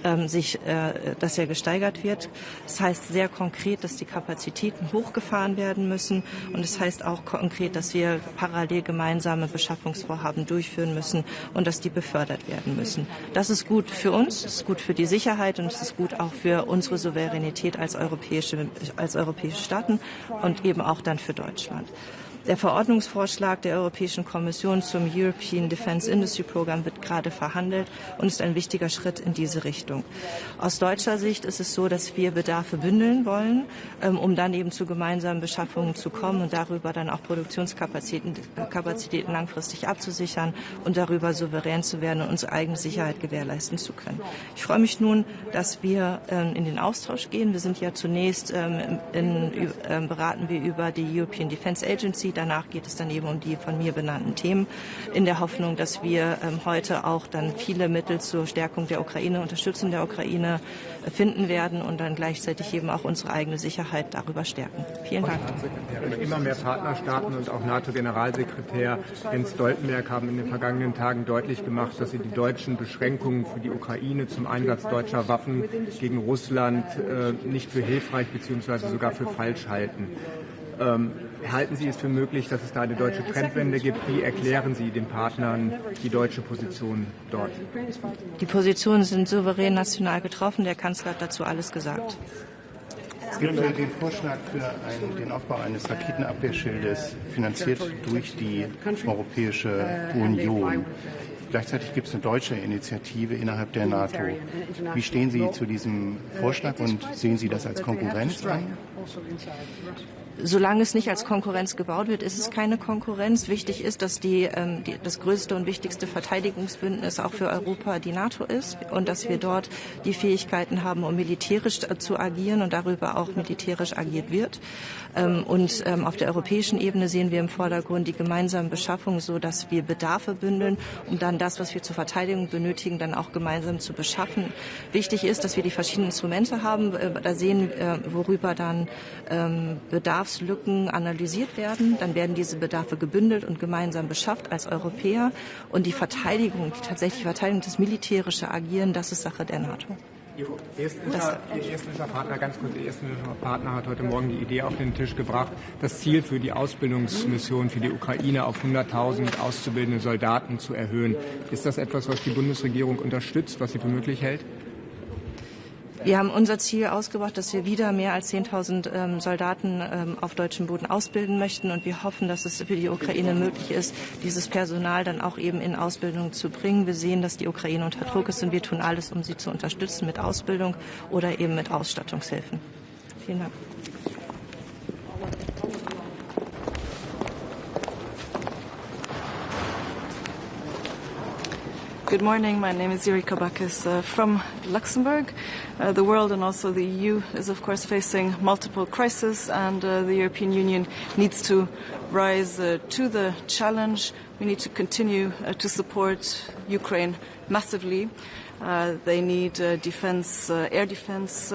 dass er gesteigert wird. Das heißt sehr konkret, dass die Kapazitäten hochgefahren werden müssen und es heißt auch konkret, dass wir parallel gemeinsame Beschaffungsvorhaben durchführen müssen und dass die befördert werden müssen. Das ist gut für uns, es ist gut für die Sicherheit und es ist gut auch für unsere Souveränität als europäische Staaten und eben auch dann für Deutschland. Der Verordnungsvorschlag der Europäischen Kommission zum European Defence Industry Program wird gerade verhandelt und ist ein wichtiger Schritt in diese Richtung. Aus deutscher Sicht ist es so, dass wir Bedarfe bündeln wollen, um dann eben zu gemeinsamen Beschaffungen zu kommen und darüber dann auch Produktionskapazitäten langfristig abzusichern und darüber souverän zu werden und unsere eigene Sicherheit gewährleisten zu können. Ich freue mich nun, dass wir in den Austausch gehen. Wir sind ja zunächst beraten wir über die European Defence Agency. Danach geht es dann eben um die von mir benannten Themen, in der Hoffnung, dass wir heute auch dann viele Mittel zur Stärkung der Ukraine, Unterstützung der Ukraine finden werden und dann gleichzeitig eben auch unsere eigene Sicherheit darüber stärken. Vielen Dank. Immer mehr Partnerstaaten und auch NATO-Generalsekretär Jens Stoltenberg haben in den vergangenen Tagen deutlich gemacht, dass sie die deutschen Beschränkungen für die Ukraine zum Einsatz deutscher Waffen gegen Russland nicht für hilfreich bzw. sogar für falsch halten. Halten Sie es für möglich, dass es da eine deutsche Trendwende gibt? Wie erklären Sie den Partnern die deutsche Position dort? Die Positionen sind souverän national getroffen. Der Kanzler hat dazu alles gesagt. Es gibt den Vorschlag für den Aufbau eines Raketenabwehrschildes, finanziert durch die Europäische Union. Gleichzeitig gibt es eine deutsche Initiative innerhalb der NATO. Wie stehen Sie zu diesem Vorschlag und sehen Sie das als Konkurrenz an? Solange es nicht als Konkurrenz gebaut wird, ist es keine Konkurrenz. Wichtig ist, dass das größte und wichtigste Verteidigungsbündnis auch für Europa die NATO ist und dass wir dort die Fähigkeiten haben, um militärisch zu agieren und darüber auch militärisch agiert wird. Und auf der europäischen Ebene sehen wir im Vordergrund die gemeinsame Beschaffung, so dass wir Bedarfe bündeln, um dann das, was wir zur Verteidigung benötigen, dann auch gemeinsam zu beschaffen. Wichtig ist, dass wir die verschiedenen Instrumente haben. Da sehen, worüber dann Bedarfs Bedarfslücken analysiert werden. Dann werden diese Bedarfe gebündelt und gemeinsam beschafft als Europäer. Und die Verteidigung, die tatsächliche Verteidigung, das militärische Agieren, das ist Sache der NATO. Ihr estnischer Partner hat heute Morgen die Idee auf den Tisch gebracht, das Ziel für die Ausbildungsmission für die Ukraine auf 100.000 auszubildende Soldaten zu erhöhen. Ist das etwas, was die Bundesregierung unterstützt, was sie für möglich hält? Wir haben unser Ziel ausgebracht, dass wir wieder mehr als 10.000 Soldaten auf deutschem Boden ausbilden möchten. Und wir hoffen, dass es für die Ukraine möglich ist, dieses Personal dann auch eben in Ausbildung zu bringen. Wir sehen, dass die Ukraine unter Druck ist und wir tun alles, um sie zu unterstützen mit Ausbildung oder eben mit Ausstattungshilfen. Vielen Dank. Good morning. My name is Yuri Kabakis from Luxembourg. The world and also the EU is, of course, facing multiple crises, and the European Union needs to rise to the challenge. We need to continue to support Ukraine massively. They need defense, air defense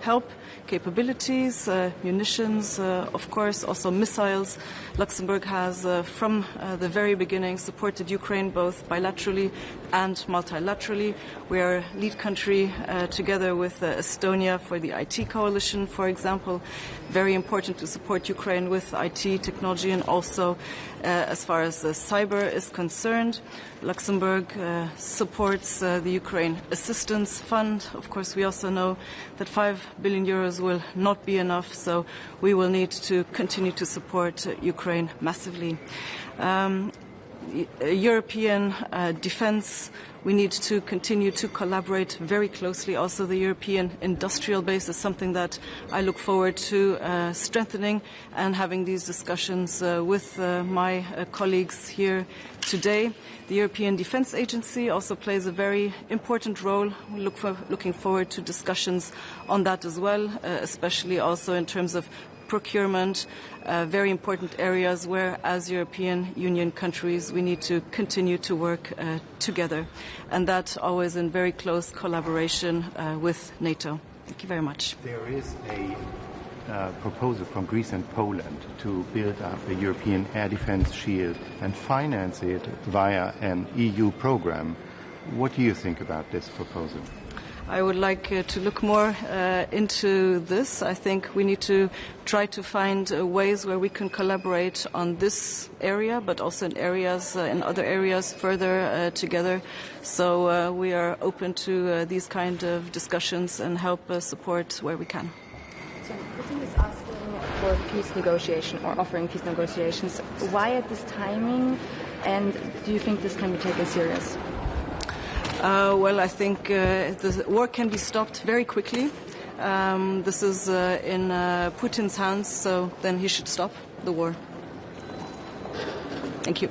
help, capabilities, munitions, of course, also missiles. Luxembourg has, from the very beginning, supported Ukraine both bilaterally and multilaterally. We are a lead country together with Estonia for the IT coalition, for example. Very important to support Ukraine with IT technology and also as far as cyber is concerned. Luxembourg supports the Ukraine Assistance Fund. Of course, we also know that 5 billion euros will not be enough, so we will need to continue to support Ukraine massively. European defense, we need to continue to collaborate very closely. Also, the European industrial base is something that I look forward to strengthening and having these discussions with my colleagues here today. The European Defence Agency also plays a very important role. We looking forward to discussions on that as well, especially also in terms of procurement, very important areas where, as European Union countries, we need to continue to work together, and that always in very close collaboration with NATO. Thank you very much. There is a proposal from Greece and Poland to build up a European air defense shield and finance it via an EU program. What do you think about this proposal? I would like to look more into this. I think we need to try to find ways where we can collaborate on this area, but also in areas, in other areas further together. So we are open to these kind of discussions and help support where we can. So Putin is asking for peace negotiation or offering peace negotiations. Why at this timing? And do you think this can be taken serious? Well, I think the war can be stopped very quickly. This is in Putin's hands, so then he should stop the war. Thank you.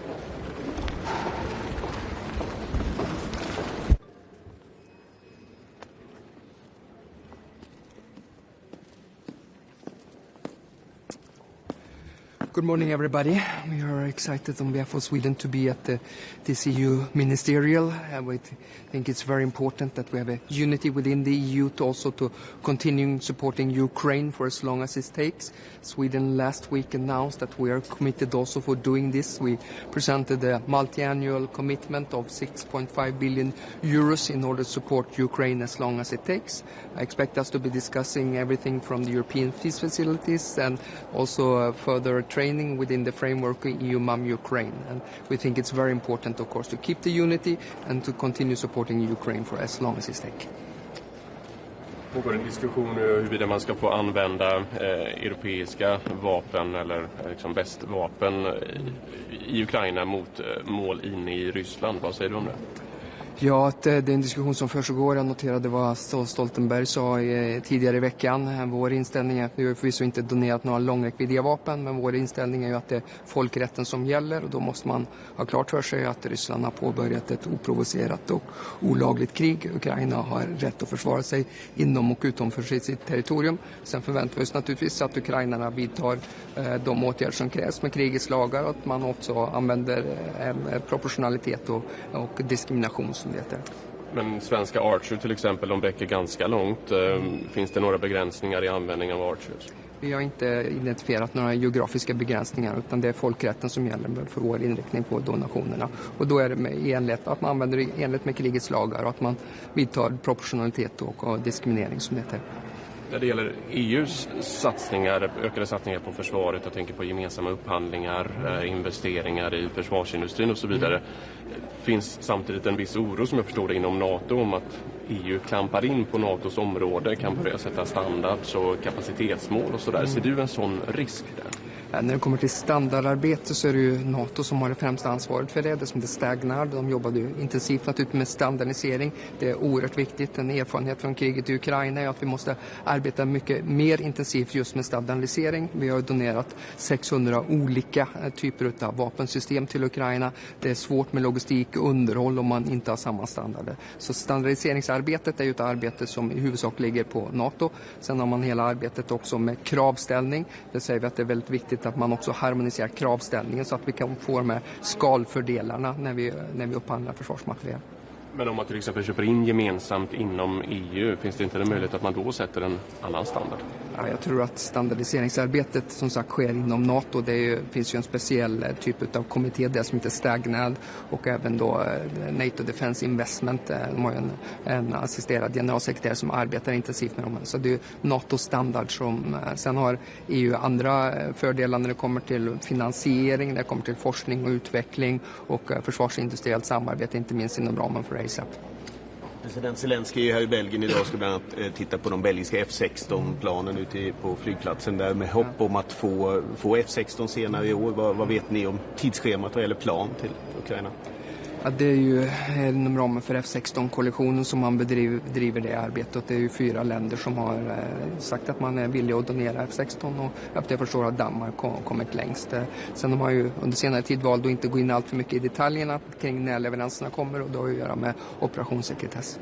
Good morning, everybody. We are excited on behalf of Sweden to be at this EU ministerial. We think it's very important that we have a unity within the EU to also to continue supporting Ukraine for as long as it takes. Sweden last week announced that we are committed also for doing this. We presented a multi-annual commitment of 6.5 billion euros in order to support Ukraine as long as it takes. I expect us to be discussing everything from the European peace facilities and also further training within the framework of EU MAM Ukraine. And we think it's very important, of course, to keep the unity and to continue supporting Ukraine for as long as it takes. Pågår en diskussion huruvida man ska få använda europeiska vapen eller liksom västvapen i Ukraina mot mål inne i Ryssland. Vad säger du om det? Ja, det är en diskussion som försiggår. Jag noterade vad Stoltenberg sa tidigare i veckan. Vår inställning är att vi har förvisso inte donerat några långräckviddiga vapen, men vår inställning är ju att det är folkrätten som gäller, och då måste man ha klart för sig att Ryssland har påbörjat ett oprovocerat och olagligt krig. Ukraina har rätt att försvara sig inom och utanför sitt territorium. Sen förväntar vi oss naturligtvis att ukrainarna vidtar de åtgärder som krävs med krigets lagar, och att man också använder proportionalitet och diskrimination. Men svenska Archer till exempel, de räcker ganska långt. Finns det några begränsningar i användningen av Archers? Vi har inte identifierat några geografiska begränsningar utan det är folkrätten som gäller för vår inriktning på donationerna. Och då är det i enlighet att man använder i enlighet med krigets lagar och att man vidtar proportionalitet och diskriminering som det heter. När det gäller EUs satsningar, ökade satsningar på försvaret, jag tänker på gemensamma upphandlingar, investeringar i försvarsindustrin och så vidare, finns samtidigt en viss oro som jag förstår det inom NATO om att EU klampar in på NATOs område, kan börja sätta standards och kapacitetsmål och sådär. Ser du en sån risk där? När det kommer till standardarbete så är det ju NATO som har det främsta ansvaret för det. Det som det stagnar. De jobbade ju intensivt naturligtvis med standardisering. Det är oerhört viktigt. En erfarenhet från kriget i Ukraina är att vi måste arbeta mycket mer intensivt just med standardisering. Vi har donerat 600 olika typer av vapensystem till Ukraina. Det är svårt med logistik och underhåll om man inte har samma standarder. Så standardiseringsarbetet är ju ett arbete som i huvudsak ligger på NATO. Sen har man hela arbetet också med kravställning. Det säger vi att det är väldigt viktigt att man också harmoniserar kravställningen så att vi kan få de här skalfördelarna när vi upphandlar försvarsmateriel. Men om man till exempel köper in gemensamt inom EU, finns det inte en möjlighet att man då sätter en annan standard? Ja, jag tror att standardiseringsarbetet som sagt sker inom NATO. Finns ju en speciell typ av kommitté där som heter Stagnad och även då NATO Defense Investment. De har ju en assisterad generalsekreterare som arbetar intensivt med dem. Så det är NATO-standard som sen har EU andra fördelar när det kommer till finansiering, när det kommer till forskning och utveckling och försvarsindustriellt samarbete, inte minst inom ramen för ASAP. President Zelensky är här i Belgien idag och ska bland annat titta på de belgiska F16-planen ute på flygplatsen där med hopp om att få F16 senare i år. Vad vet ni om tidsschemat vad gäller plan till Ukraina? Ja, det är ju inom ramen för F16-koalitionen som man bedriver det arbetet. Det är ju 4 länder som har sagt att man är villig att donera F16 och jag förstår att Danmark kommit längst. Sen har man ju under senare tid valt att inte gå in allt för mycket i detaljerna kring när leveranserna kommer och det har att göra med operationssekretess.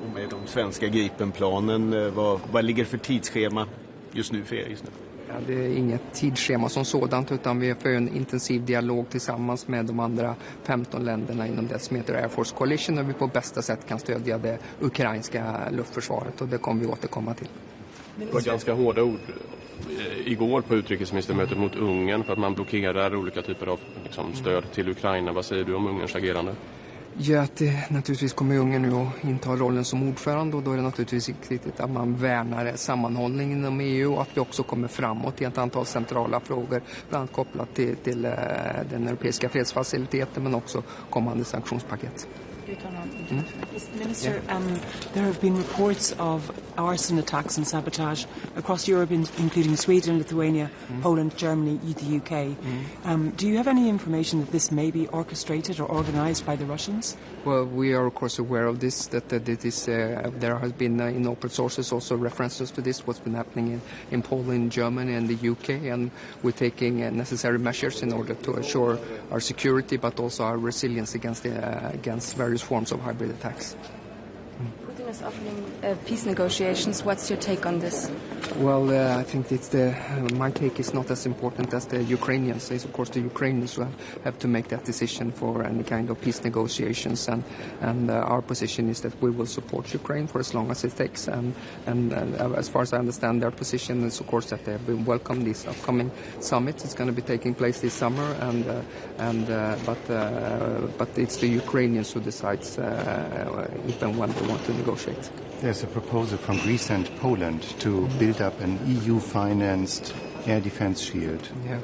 Och med de svenska Gripenplanen, vad ligger för tidsschema just nu för er just nu? Ja, det är inget tidsschema som sådant utan vi för en intensiv dialog tillsammans med de andra 15 länderna inom det som heter Air Force Coalition och vi på bästa sätt kan stödja det ukrainska luftförsvaret och det kommer vi återkomma till. Det var ganska hårda ord igår på utrikesministermötet mot Ungern för att man blockerar olika typer av stöd till Ukraina. Vad säger du om Ungerns agerande? Ja, att naturligtvis kommer Ungern nu att inta rollen som ordförande och då är det naturligtvis viktigt att man värnar sammanhållningen inom EU och att vi också kommer framåt i ett antal centrala frågor, bland annat kopplat till den europeiska fredsfaciliteten men också kommande sanktionspaket. Minister, there have been reports of arson attacks and sabotage across Europe, including Sweden, Lithuania, Poland, Germany, the UK. Do you have any information that this may be orchestrated or organized by the Russians? Well, we are of course aware of this, that there has been in open sources also references to this, what's been happening in Poland, Germany and the UK, and we're taking necessary measures in order to assure our security but also our resilience against various forms of hybrid attacks. Putin is offering peace negotiations. What's your take on this? Well, I think my take is not as important as the Ukrainians. It's of course the Ukrainians who have to make that decision for any kind of peace negotiations, and our position is that we will support Ukraine for as long as it takes. And as far as I understand, their position is of course that they have been welcomed this upcoming summit. It's going to be taking place this summer, but it's the Ukrainians who decides if and when they want to negotiate. There's a proposal from Greece and Poland to build up an EU-financed air defense shield. Yeah.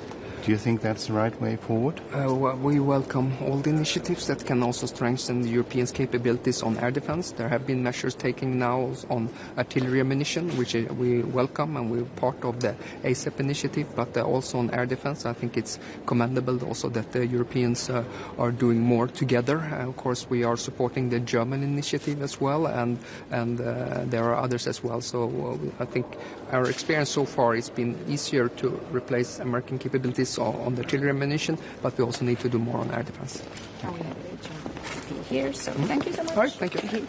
Do you think that's the right way forward? We welcome all the initiatives that can also strengthen the Europeans' capabilities on air defense. There have been measures taken now on artillery ammunition, which we welcome, and we're part of the ASAP initiative, but also on air defense. I think it's commendable also that the Europeans are doing more together. Of course, we are supporting the German initiative as well, and there are others as well. So I think our experience so far has been easier to replace American capabilities on the artillery ammunition, but we also need to do more on air defense. Here, so thank you so much. All right, thank you.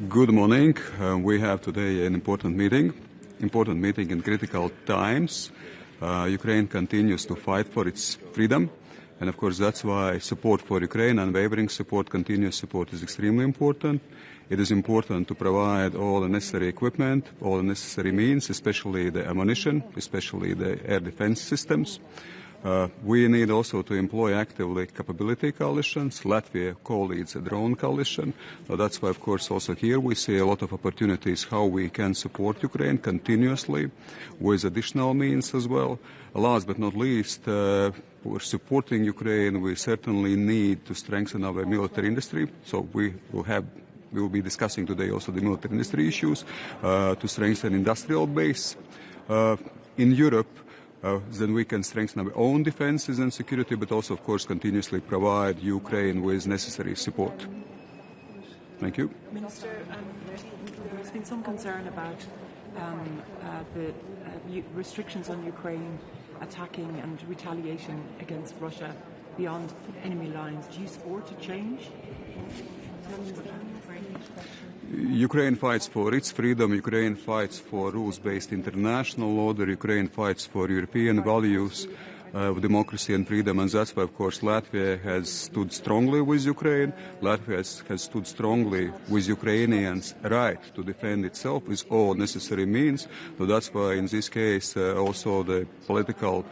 Good morning. We have today an important meeting in critical times. Ukraine continues to fight for its freedom, And of course, that's why support for Ukraine, unwavering support, continuous support is extremely important. It is important to provide all the necessary equipment, all the necessary means, especially the ammunition, especially the air defense systems. We need also to employ actively capability coalitions. Latvia co-leads a drone coalition. So that's why, of course, also here we see a lot of opportunities how we can support Ukraine continuously with additional means as well. Last but not least, for supporting Ukraine, we certainly need to strengthen our military industry. So we will be discussing today also the military industry issues to strengthen industrial base in Europe. Then we can strengthen our own defenses and security, but also, of course, continuously provide Ukraine with necessary support. Thank you. Minister, there has been some concern about the restrictions on Ukraine attacking and retaliation against Russia beyond enemy lines. Do you support a change? Ukraine fights for its freedom, Ukraine fights for rules-based international order, Ukraine fights for European values of democracy and freedom, and that's why, of course, Latvia has stood strongly with Ukraine. Latvia has stood strongly with Ukrainians' right to defend itself with all necessary means. So that's why, in this case, also the political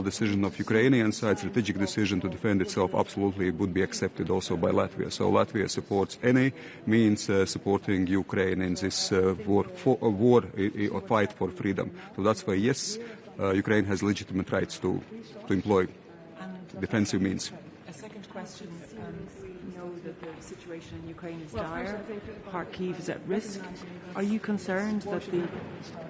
decision of Ukrainian side, strategic decision to defend itself, absolutely would be accepted also by Latvia. So Latvia supports any means supporting Ukraine in this war or fight for freedom. So that's why, yes, Ukraine has legitimate rights to employ defensive means. A second question. We know that the situation in Ukraine is dire. Kharkiv is at risk. Are you concerned that the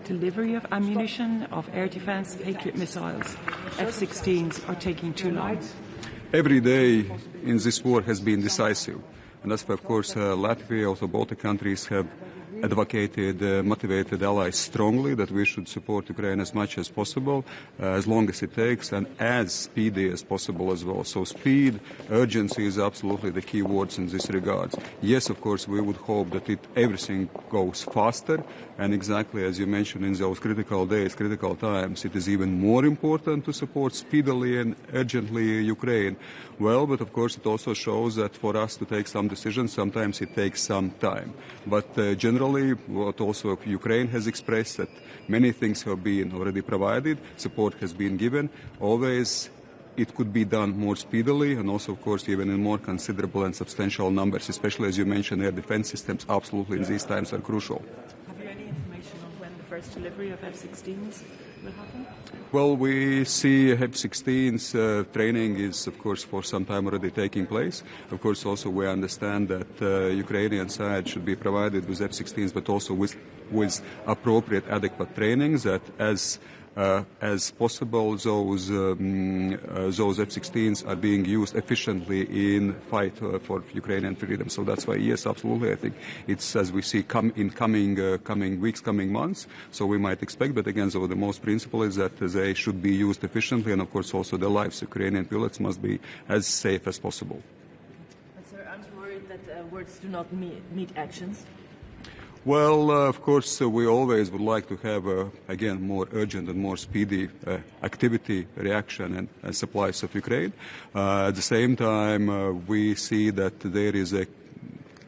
delivery of ammunition, of air defense, Patriot missiles, F-16s are taking too long? Every day in this war has been decisive. And that's why, of course, Latvia, also Baltic countries have advocated, motivated allies strongly that we should support Ukraine as much as possible, as long as it takes, and as speedy as possible as well. So speed, urgency is absolutely the key words in this regard. Yes, of course, we would hope that everything goes faster, and exactly as you mentioned, in those critical days, critical times, it is even more important to support speedily and urgently Ukraine. Well, but of course it also shows that for us to take some decisions, sometimes it takes some time. But generally, what also Ukraine has expressed, that many things have been already provided, support has been given. Always it could be done more speedily, and also, of course, even in more considerable and substantial numbers, especially as you mentioned, air defense systems absolutely in these times are crucial. Have you any information on when the first delivery of F-16s will happen? Well, we see F-16s training is, of course, for some time already taking place. Of course, also we understand that Ukrainian side should be provided with F-16s, but also with appropriate, adequate trainings that as possible those F-16s are being used efficiently in fight for Ukrainian freedom. So that's why, yes, absolutely, I think it's as we see in coming weeks, coming months. So we might expect, but again, so the most principle is that they should be used efficiently, and of course also the lives of Ukrainian pilots must be as safe as possible. But sir, aren't you worried that words do not meet actions? Well, of course, we always would like to have, again, more urgent and more speedy activity, reaction and supplies of Ukraine. At the same time, we see that there is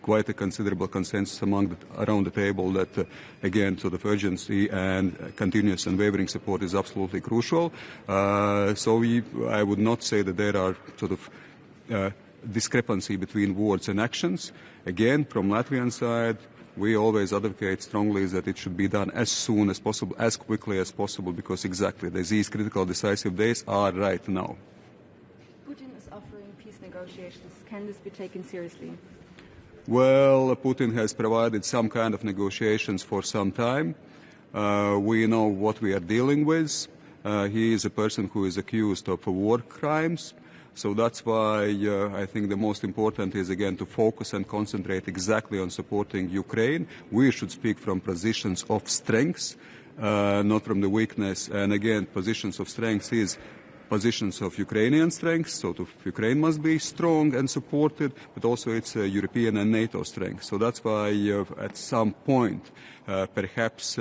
quite a considerable consensus around the table that, again, sort of urgency and continuous and wavering support is absolutely crucial. So I would not say that there are sort of discrepancy between words and actions. Again, from Latvian side, we always advocate strongly that it should be done as soon as possible, as quickly as possible, because exactly these critical, decisive days are right now. Putin is offering peace negotiations. Can this be taken seriously? Well, Putin has provided some kind of negotiations for some time. We know what we are dealing with. He is a person who is accused of war crimes. So that's why I think the most important is, again, to focus and concentrate exactly on supporting Ukraine. We should speak from positions of strength, not from the weakness. And again, positions of strength is positions of Ukrainian strength, so Ukraine must be strong and supported, but also it's European and NATO strength. So that's why at some point perhaps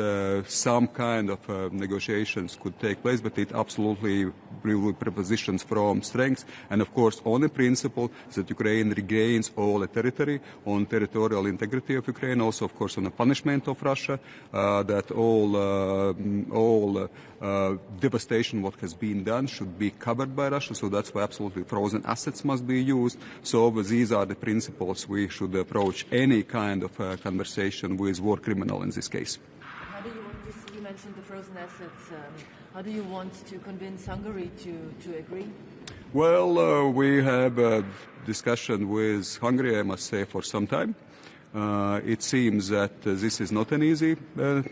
some kind of negotiations could take place, but it absolutely prepositions from strengths, and of course on the principle that Ukraine regains all the territory, on territorial integrity of Ukraine, also of course on the punishment of Russia, that all devastation what has been done should be covered by Russia, so that's why absolutely frozen assets must be used. So these are the principles we should approach any kind of conversation with war criminal in this case. How do you want to, you mentioned the frozen assets, how do you want to convince Hungary to agree? Well, we have a discussion with Hungary, I must say, for some time. It seems that this is not an easy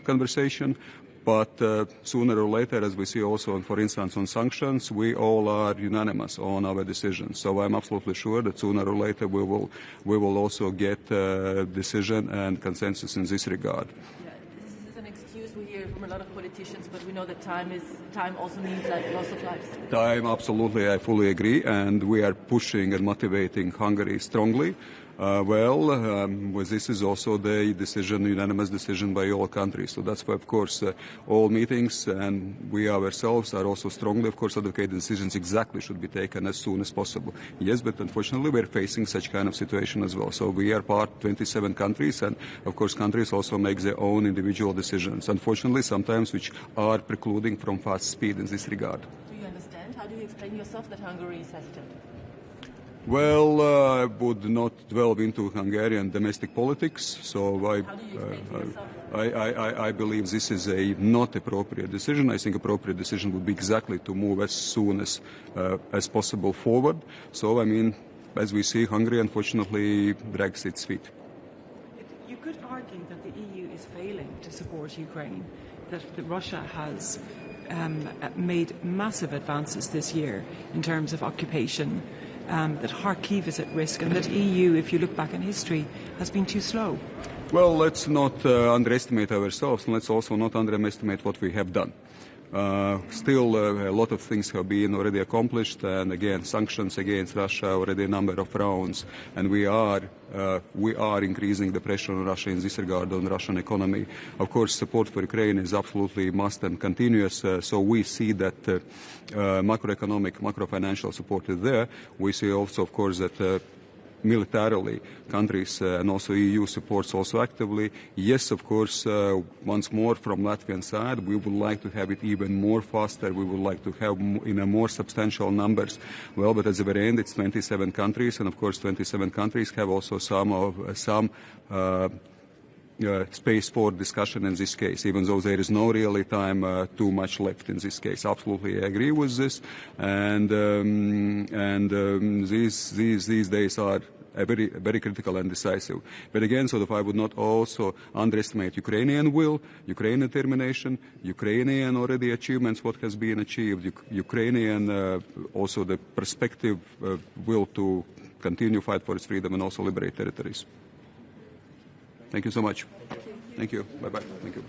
conversation, but sooner or later, as we see also, for instance, on sanctions, we all are unanimous on our decisions. So I'm absolutely sure that sooner or later we will also get a decision and consensus in this regard. Yeah, this is an excuse we hear from a lot of politicians, but we know that time also means like loss of lives. Time, absolutely, I fully agree, and we are pushing and motivating Hungary strongly. This is also the decision, unanimous decision by all countries. So that's why, of course, all meetings and we ourselves are also strongly, of course, advocating decisions exactly should be taken as soon as possible. Yes, but unfortunately we're facing such kind of situation as well. So we are part 27 countries, and of course countries also make their own individual decisions, unfortunately sometimes which are precluding from fast speed in this regard. Do you understand? How do you explain yourself that Hungary is hesitant? Well, I would not delve into Hungarian domestic politics, so I believe this is not appropriate decision. I think appropriate decision would be exactly to move as soon as possible forward. So, I mean, as we see, Hungary unfortunately drags its feet. You could argue that the EU is failing to support Ukraine, that Russia has made massive advances this year in terms of occupation, that Kharkiv is at risk, and that EU, if you look back in history, has been too slow. Well, let's not underestimate ourselves, and let's also not underestimate what we have done. Still, a lot of things have been already accomplished, and again, sanctions against Russia, already a number of rounds, and we are increasing the pressure on Russia in this regard, on the Russian economy. Of course, support for Ukraine is absolutely must and continuous, so we see that macroeconomic, macro-financial support is there. We see also, of course, that militarily countries and also EU supports also actively. Yes, of course, once more from Latvian side, we would like to have it even more faster. We would like to have in a more substantial numbers. Well, but at the very end, it's 27 countries, and of course 27 countries have also some space for discussion in this case, even though there is no really time too much left in this case. Absolutely, I agree with this, and these days are very, very critical and decisive. But again, sort of, I would not also underestimate Ukrainian will, Ukrainian determination, Ukrainian already achievements, what has been achieved, Ukrainian also the perspective will to continue fight for its freedom and also liberate territories. Thank you so much. Thank you. Bye-bye. Thank you.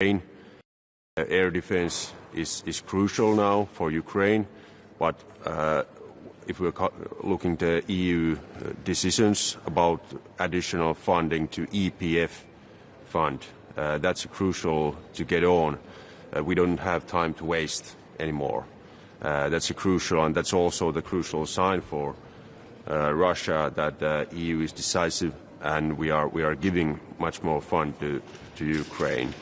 Ukraine. Air defense is crucial now for Ukraine, but if we're looking at the EU decisions about additional funding to EPF fund, that's crucial to get on. We don't have time to waste anymore. That's crucial, and that's also the crucial sign for Russia that the EU is decisive, and we are giving much more fund to Ukraine.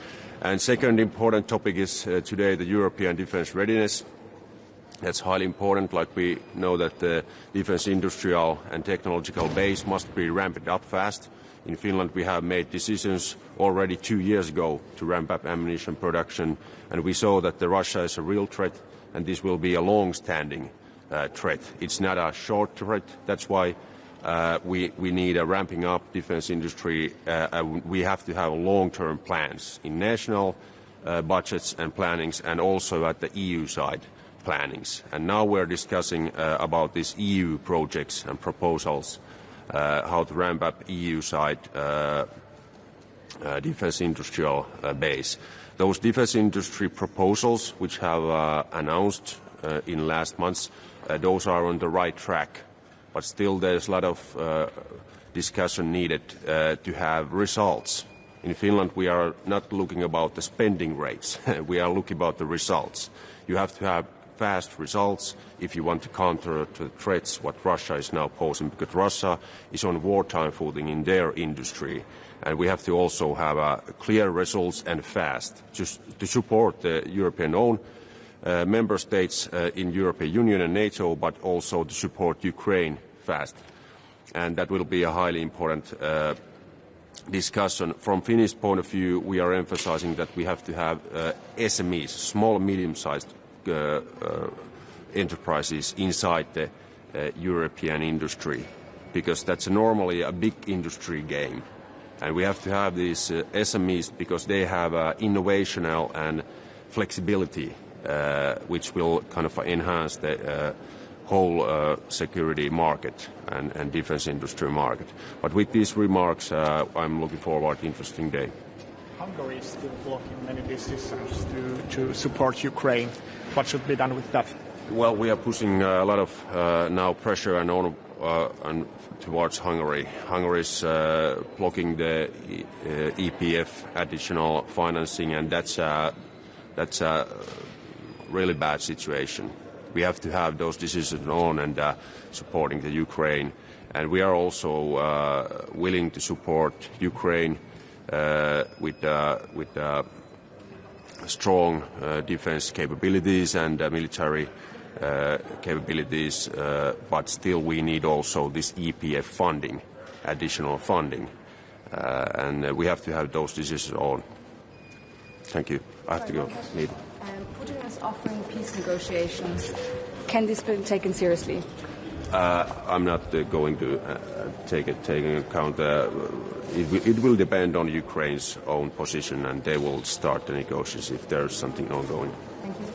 And second important topic is today the European defense readiness. That's highly important. Like we know that the defense industrial and technological base must be ramped up fast. In Finland, we have made decisions already 2 years ago to ramp up ammunition production, and we saw that Russia is a real threat, and this will be a long-standing threat. It's not a short threat. That's why we need a ramping up defense industry. We have to have long-term plans in national budgets and plannings, and also at the EU side plannings. And now we're discussing about these EU projects and proposals, how to ramp up EU side defense industrial base. Those defense industry proposals, which have announced in last months, those are on the right track. But still there's a lot of discussion needed to have results. In Finland, we are not looking about the spending rates. We are looking about the results. You have to have fast results if you want to counter the threats what Russia is now posing, because Russia is on wartime footing in their industry. And we have to also have clear results and fast to support the European-owned member states in European Union and NATO, but also to support Ukraine fast. And that will be a highly important discussion. From Finnish point of view, we are emphasizing that we have to have SMEs, small and medium-sized enterprises inside the European industry, because that's normally a big industry game. And we have to have these SMEs because they have innovational and flexibility, which will kind of enhance the whole security market and defense industry market. But with these remarks, I'm looking forward to an interesting day. Hungary is still blocking many decisions to support Ukraine. What should be done with that? Well, we are pushing a lot of now pressure and towards Hungary. Hungary is blocking the EPF additional financing, and that's a really bad situation. We have to have those decisions on and supporting the Ukraine, and we are also willing to support Ukraine with strong defense capabilities and military capabilities, but still we need also this EPF funding, additional funding, and we have to have those decisions on. Thank you. I have to go. Putin is offering peace negotiations. Can this be taken seriously? I'm not going to take into account. It will depend on Ukraine's own position, and they will start the negotiations if there's something ongoing. Thank you.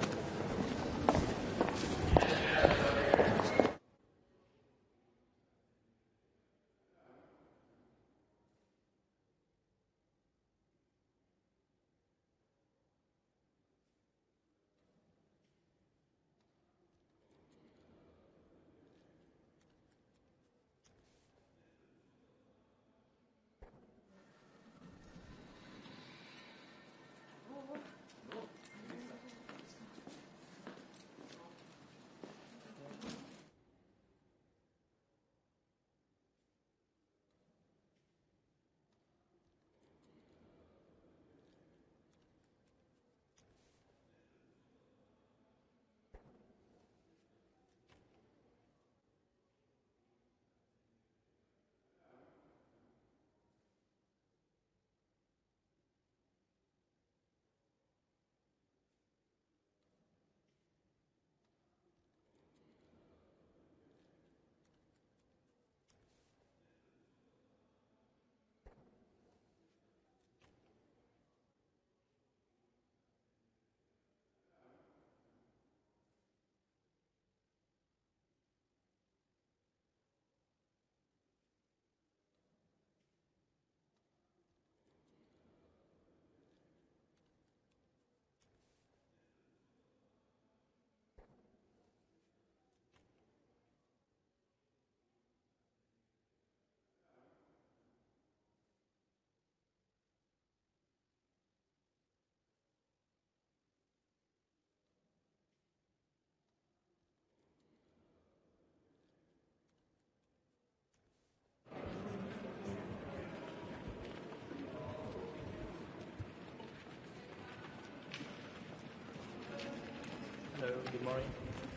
good morning.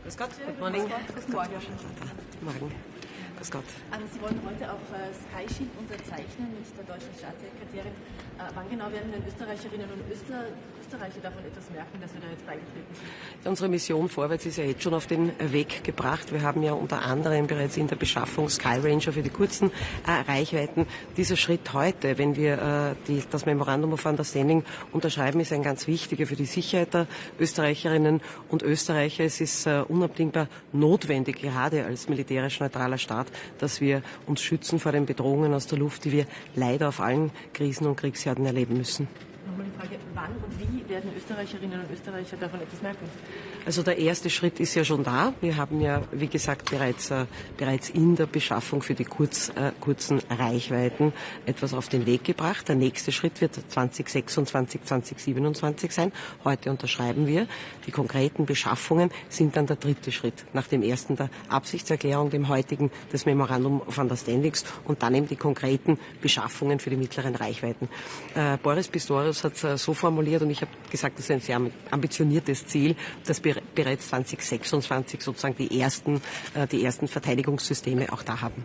Grüß Gott. Good morning. Guten Morgen. Grüß Gott. Sie wollen heute auch Sky Shield unterzeichnen mit der deutschen Staatssekretärin. Wann genau werden denn Österreicherinnen und Österreicher davon etwas merken, dass wir da jetzt beigetreten sind? Unsere Mission vorwärts ist ja jetzt schon auf den Weg gebracht. Wir haben ja unter anderem bereits in der Beschaffung Sky Ranger für die kurzen Reichweiten. Dieser Schritt heute, wenn wir das Memorandum of Understanding unterschreiben, ist ein ganz wichtiger für die Sicherheit der Österreicherinnen und Österreicher. Es ist unabdingbar notwendig, gerade als militärisch neutraler Staat, dass wir uns schützen vor den Bedrohungen aus der Luft, die wir leider auf allen Krisen und Kriegsherden erleben müssen. Nochmal die Frage, wann und wie werden Österreicherinnen und Österreicher davon etwas merken? Also der erste Schritt ist ja schon da. Wir haben ja, wie gesagt, bereits in der Beschaffung für die kurzen Reichweiten etwas auf den Weg gebracht. Der nächste Schritt wird 2026, 2027 sein. Heute unterschreiben wir. Die konkreten Beschaffungen sind dann der dritte Schritt. Nach dem ersten der Absichtserklärung, dem heutigen des Memorandum of Understandings und dann eben die konkreten Beschaffungen für die mittleren Reichweiten. Boris Pistorius hat es so formuliert und ich habe gesagt, das ist ein sehr ambitioniertes Ziel, dass wir bereits 2026 sozusagen die ersten Verteidigungssysteme auch da haben.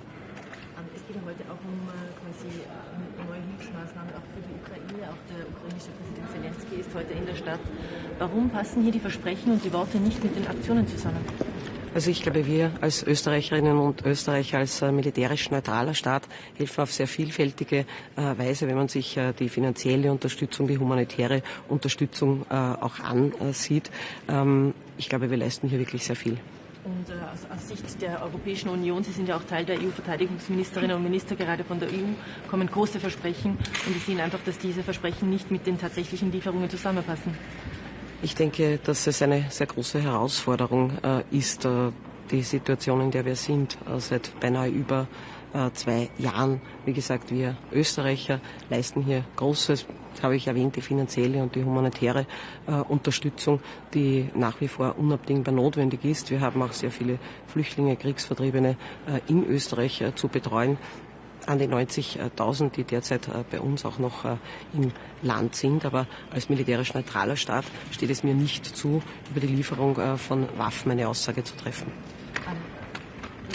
Es geht ja heute auch um neue Hilfsmaßnahmen auch für die Ukraine. Auch der ukrainische Präsident Zelensky ist heute in der Stadt. Warum passen hier die Versprechen und die Worte nicht mit den Aktionen zusammen? Also ich glaube, wir als Österreicherinnen und Österreicher, als militärisch neutraler Staat, helfen auf sehr vielfältige Weise, wenn man sich die finanzielle Unterstützung, die humanitäre Unterstützung auch ansieht. Ich glaube, wir leisten hier wirklich sehr viel. Und aus Sicht der Europäischen Union, Sie sind ja auch Teil der EU-Verteidigungsministerinnen und Minister, gerade von der EU, kommen große Versprechen und Sie sehen einfach, dass diese Versprechen nicht mit den tatsächlichen Lieferungen zusammenpassen. Ich denke, dass es eine sehr große Herausforderung ist, die Situation, in der wir sind, seit beinahe über 2 Jahren. Wie gesagt, wir Österreicher leisten hier Großes, habe ich erwähnt, die finanzielle und die humanitäre Unterstützung, die nach wie vor unabdingbar notwendig ist. Wir haben auch sehr viele Flüchtlinge, Kriegsvertriebene in Österreich zu betreuen. An die 90.000, die derzeit bei uns auch noch im Land sind. Aber als militärisch neutraler Staat steht es mir nicht zu, über die Lieferung von Waffen eine Aussage zu treffen.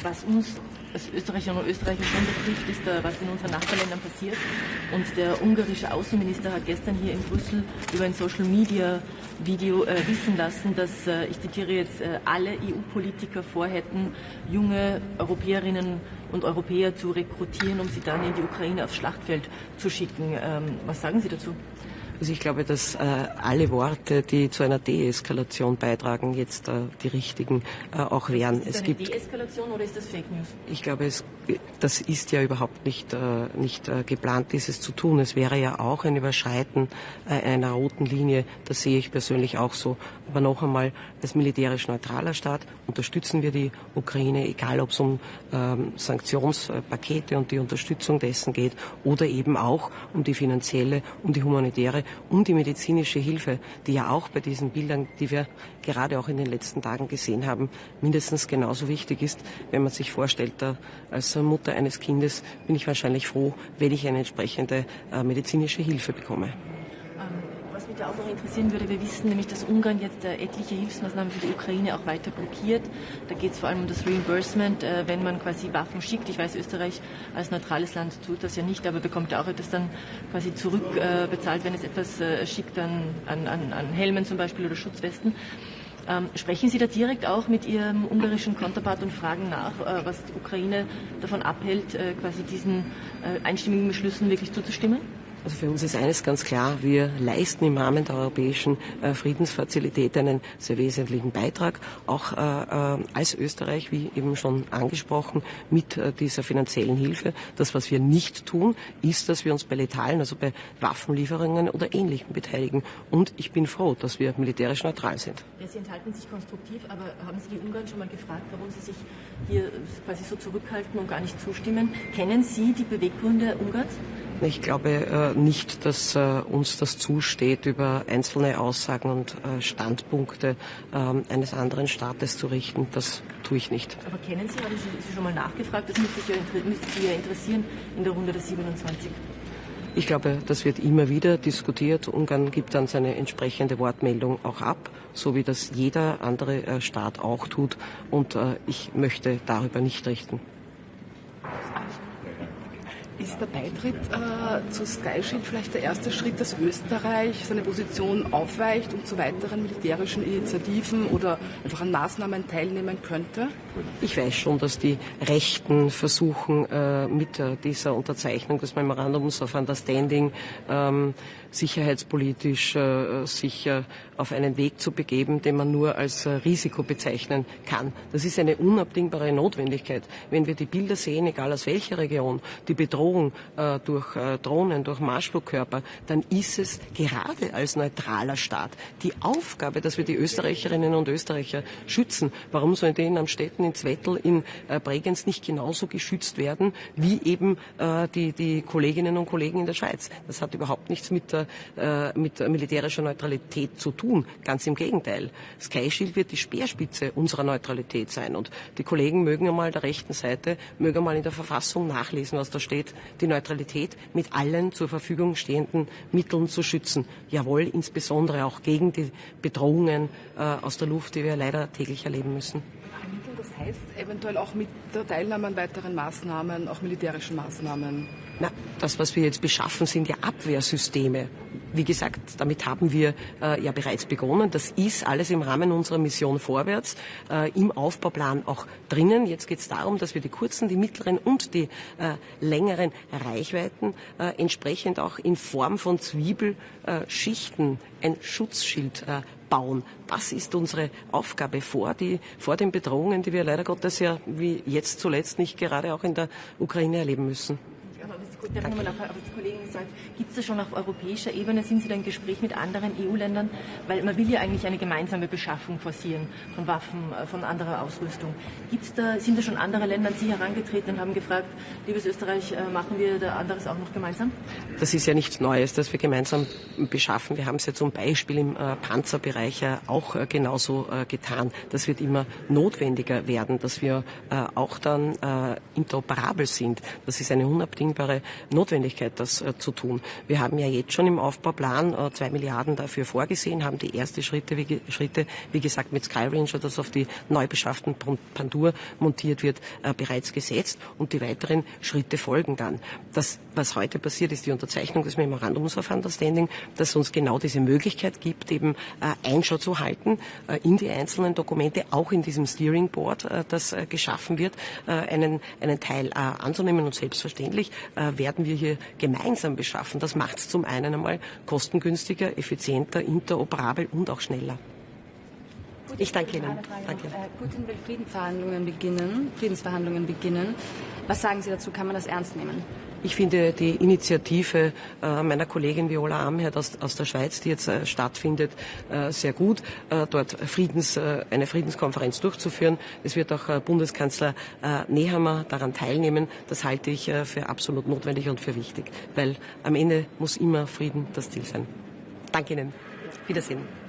Was uns als Österreicherinnen und Österreicher schon betrifft, ist, was in unseren Nachbarländern passiert. Und der ungarische Außenminister hat gestern hier in Brüssel über ein Social-Media-Video wissen lassen, dass, ich zitiere jetzt, alle EU-Politiker vorhätten, junge Europäerinnen und Europäer zu rekrutieren, um sie dann in die Ukraine aufs Schlachtfeld zu schicken. Was sagen Sie dazu? Also ich glaube, dass alle Worte, die zu einer Deeskalation beitragen, jetzt die richtigen auch wären. Ist das eine Deeskalation oder ist das Fake News? Ich glaube, das ist ja überhaupt nicht geplant, dieses zu tun. Es wäre ja auch ein Überschreiten einer roten Linie. Das sehe ich persönlich auch so. Aber noch einmal, als militärisch neutraler Staat unterstützen wir die Ukraine, egal ob es um Sanktionspakete und die Unterstützung dessen geht oder eben auch um die finanzielle, um die humanitäre, um die medizinische Hilfe, die ja auch bei diesen Bildern, die wir gerade auch in den letzten Tagen gesehen haben, mindestens genauso wichtig ist. Wenn man sich vorstellt, als Mutter eines Kindes bin ich wahrscheinlich froh, wenn ich eine entsprechende medizinische Hilfe bekomme. Was mich da auch noch interessieren würde, wir wissen nämlich, dass Ungarn jetzt etliche Hilfsmaßnahmen für die Ukraine auch weiter blockiert. Da geht es vor allem um das Reimbursement, wenn man quasi Waffen schickt. Ich weiß, Österreich als neutrales Land tut das ja nicht, aber bekommt ja auch etwas dann quasi zurückbezahlt, wenn es etwas schickt an Helmen zum Beispiel oder Schutzwesten. Sprechen Sie da direkt auch mit Ihrem ungarischen Counterpart und fragen nach, was die Ukraine davon abhält, quasi diesen einstimmigen Beschlüssen wirklich zuzustimmen? Also für uns ist eines ganz klar, wir leisten im Rahmen der europäischen Friedensfazilität einen sehr wesentlichen Beitrag, auch als Österreich, wie eben schon angesprochen, mit dieser finanziellen Hilfe. Das, was wir nicht tun, ist, dass wir uns bei letalen, also bei Waffenlieferungen oder Ähnlichem beteiligen. Und ich bin froh, dass wir militärisch neutral sind. Ja, Sie enthalten sich konstruktiv, aber haben Sie die Ungarn schon mal gefragt, warum Sie sich hier quasi so zurückhalten und gar nicht zustimmen? Kennen Sie die Beweggründe Ungarns? Ich glaube nicht, dass uns das zusteht, über einzelne Aussagen und Standpunkte eines anderen Staates zu richten. Das tue ich nicht. Aber kennen Sie, habe ich Sie schon mal nachgefragt, das müsste Sie ja interessieren in der Runde der 27. Ich glaube, das wird immer wieder diskutiert. Ungarn gibt dann seine entsprechende Wortmeldung auch ab, so wie das jeder andere Staat auch tut. Und ich möchte darüber nicht richten. Ist der Beitritt zu Sky Shield vielleicht der erste Schritt, dass Österreich seine Position aufweicht und zu weiteren militärischen Initiativen oder einfach an Maßnahmen teilnehmen könnte? Ich weiß schon, dass die Rechten versuchen, mit dieser Unterzeichnung des Memorandums of Understanding sicherheitspolitisch sich auf einen Weg zu begeben, den man nur als Risiko bezeichnen kann. Das ist eine unabdingbare Notwendigkeit. Wenn wir die Bilder sehen, egal aus welcher Region, die Bedrohung durch Drohnen, durch Marschflugkörper, dann ist es gerade als neutraler Staat die Aufgabe, dass wir die Österreicherinnen und Österreicher schützen. Warum sollen denen am Städten in Zwettl, in Bregenz nicht genauso geschützt werden wie eben die Kolleginnen und Kollegen in der Schweiz? Das hat überhaupt nichts mit militärischer Neutralität zu tun. Ganz im Gegenteil. Sky Shield wird die Speerspitze unserer Neutralität sein. Und die Kollegen mögen einmal der rechten Seite, mögen einmal in der Verfassung nachlesen, was da steht, die Neutralität mit allen zur Verfügung stehenden Mitteln zu schützen. Jawohl, insbesondere auch gegen die Bedrohungen aus der Luft, die wir leider täglich erleben müssen. Das heißt eventuell auch mit der Teilnahme an weiteren Maßnahmen, auch militärischen Maßnahmen? Na, das, was wir jetzt beschaffen, sind ja Abwehrsysteme. Wie gesagt, damit haben wir ja bereits begonnen. Das ist alles im Rahmen unserer Mission vorwärts, im Aufbauplan auch drinnen. Jetzt geht es darum, dass wir die kurzen, die mittleren und die längeren Reichweiten entsprechend auch in Form von Zwiebelschichten ein Schutzschild bauen. Das ist unsere Aufgabe vor den Bedrohungen, die wir leider Gottes ja wie jetzt zuletzt nicht gerade auch in der Ukraine erleben müssen. Darf ich nochmal nachfragen, was die Kollegin gesagt hat, gibt es schon auf europäischer Ebene, sind Sie da im Gespräch mit anderen EU-Ländern, weil man will ja eigentlich eine gemeinsame Beschaffung forcieren von Waffen, von anderer Ausrüstung. Sind da schon andere Länder an Sie herangetreten und haben gefragt, liebes Österreich, machen wir da anderes auch noch gemeinsam? Das ist ja nichts Neues, dass wir gemeinsam beschaffen. Wir haben es ja zum Beispiel im Panzerbereich auch genauso getan. Das wird immer notwendiger werden, dass wir auch dann interoperabel sind. Das ist eine unabdingbare Notwendigkeit, das zu tun. Wir haben ja jetzt schon im Aufbauplan 2 Milliarden dafür vorgesehen, haben die ersten Schritte, wie gesagt, mit Sky Ranger, das auf die neu beschafften Pandur montiert wird, bereits gesetzt und die weiteren Schritte folgen dann. Das, was heute passiert, ist die Unterzeichnung des Memorandums of Understanding, das uns genau diese Möglichkeit gibt, eben Einschau zu halten in die einzelnen Dokumente, auch in diesem Steering Board, das geschaffen wird, einen Teil anzunehmen und selbstverständlich werden wir hier gemeinsam beschaffen. Das macht es zum einen einmal kostengünstiger, effizienter, interoperabel und auch schneller. Ich danke Ihnen. Danke. Putin will Friedensverhandlungen beginnen. Was sagen Sie dazu? Kann man das ernst nehmen? Ich finde die Initiative meiner Kollegin Viola Amherd aus der Schweiz, die jetzt stattfindet, sehr gut, dort eine Friedenskonferenz durchzuführen. Es wird auch Bundeskanzler Nehammer daran teilnehmen. Das halte ich für absolut notwendig und für wichtig, weil am Ende muss immer Frieden das Ziel sein. Danke Ihnen. Wiedersehen.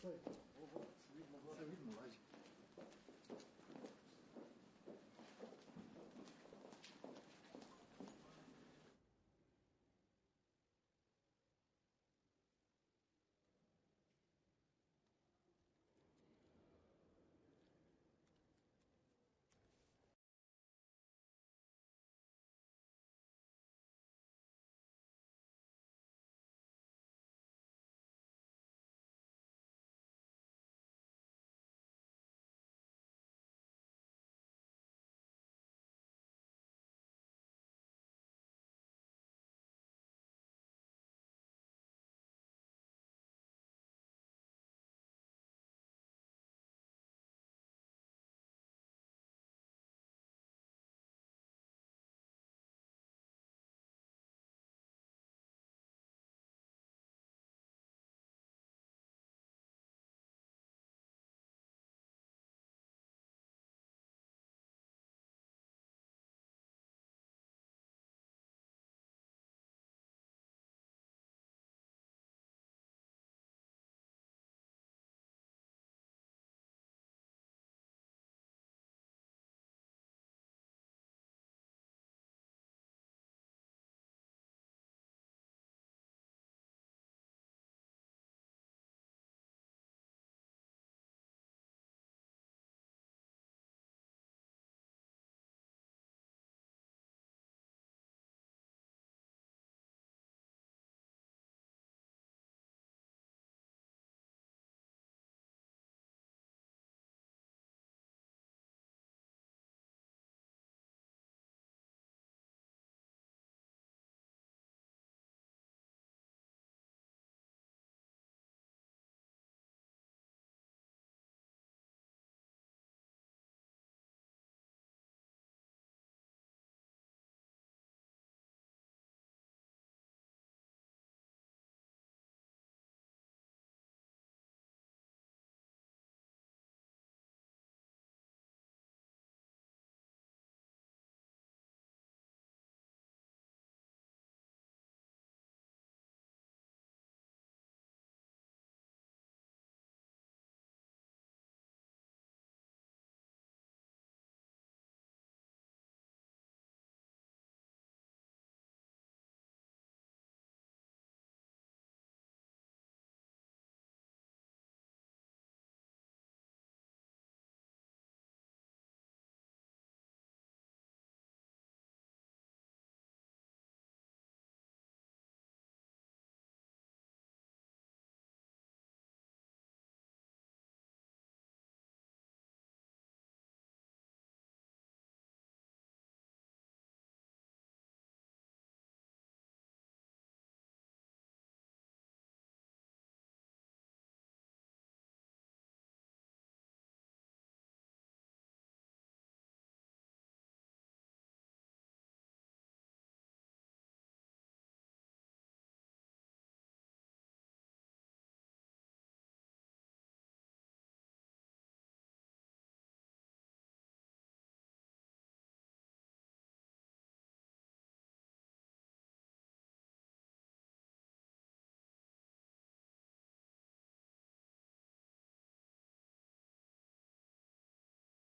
Sorry.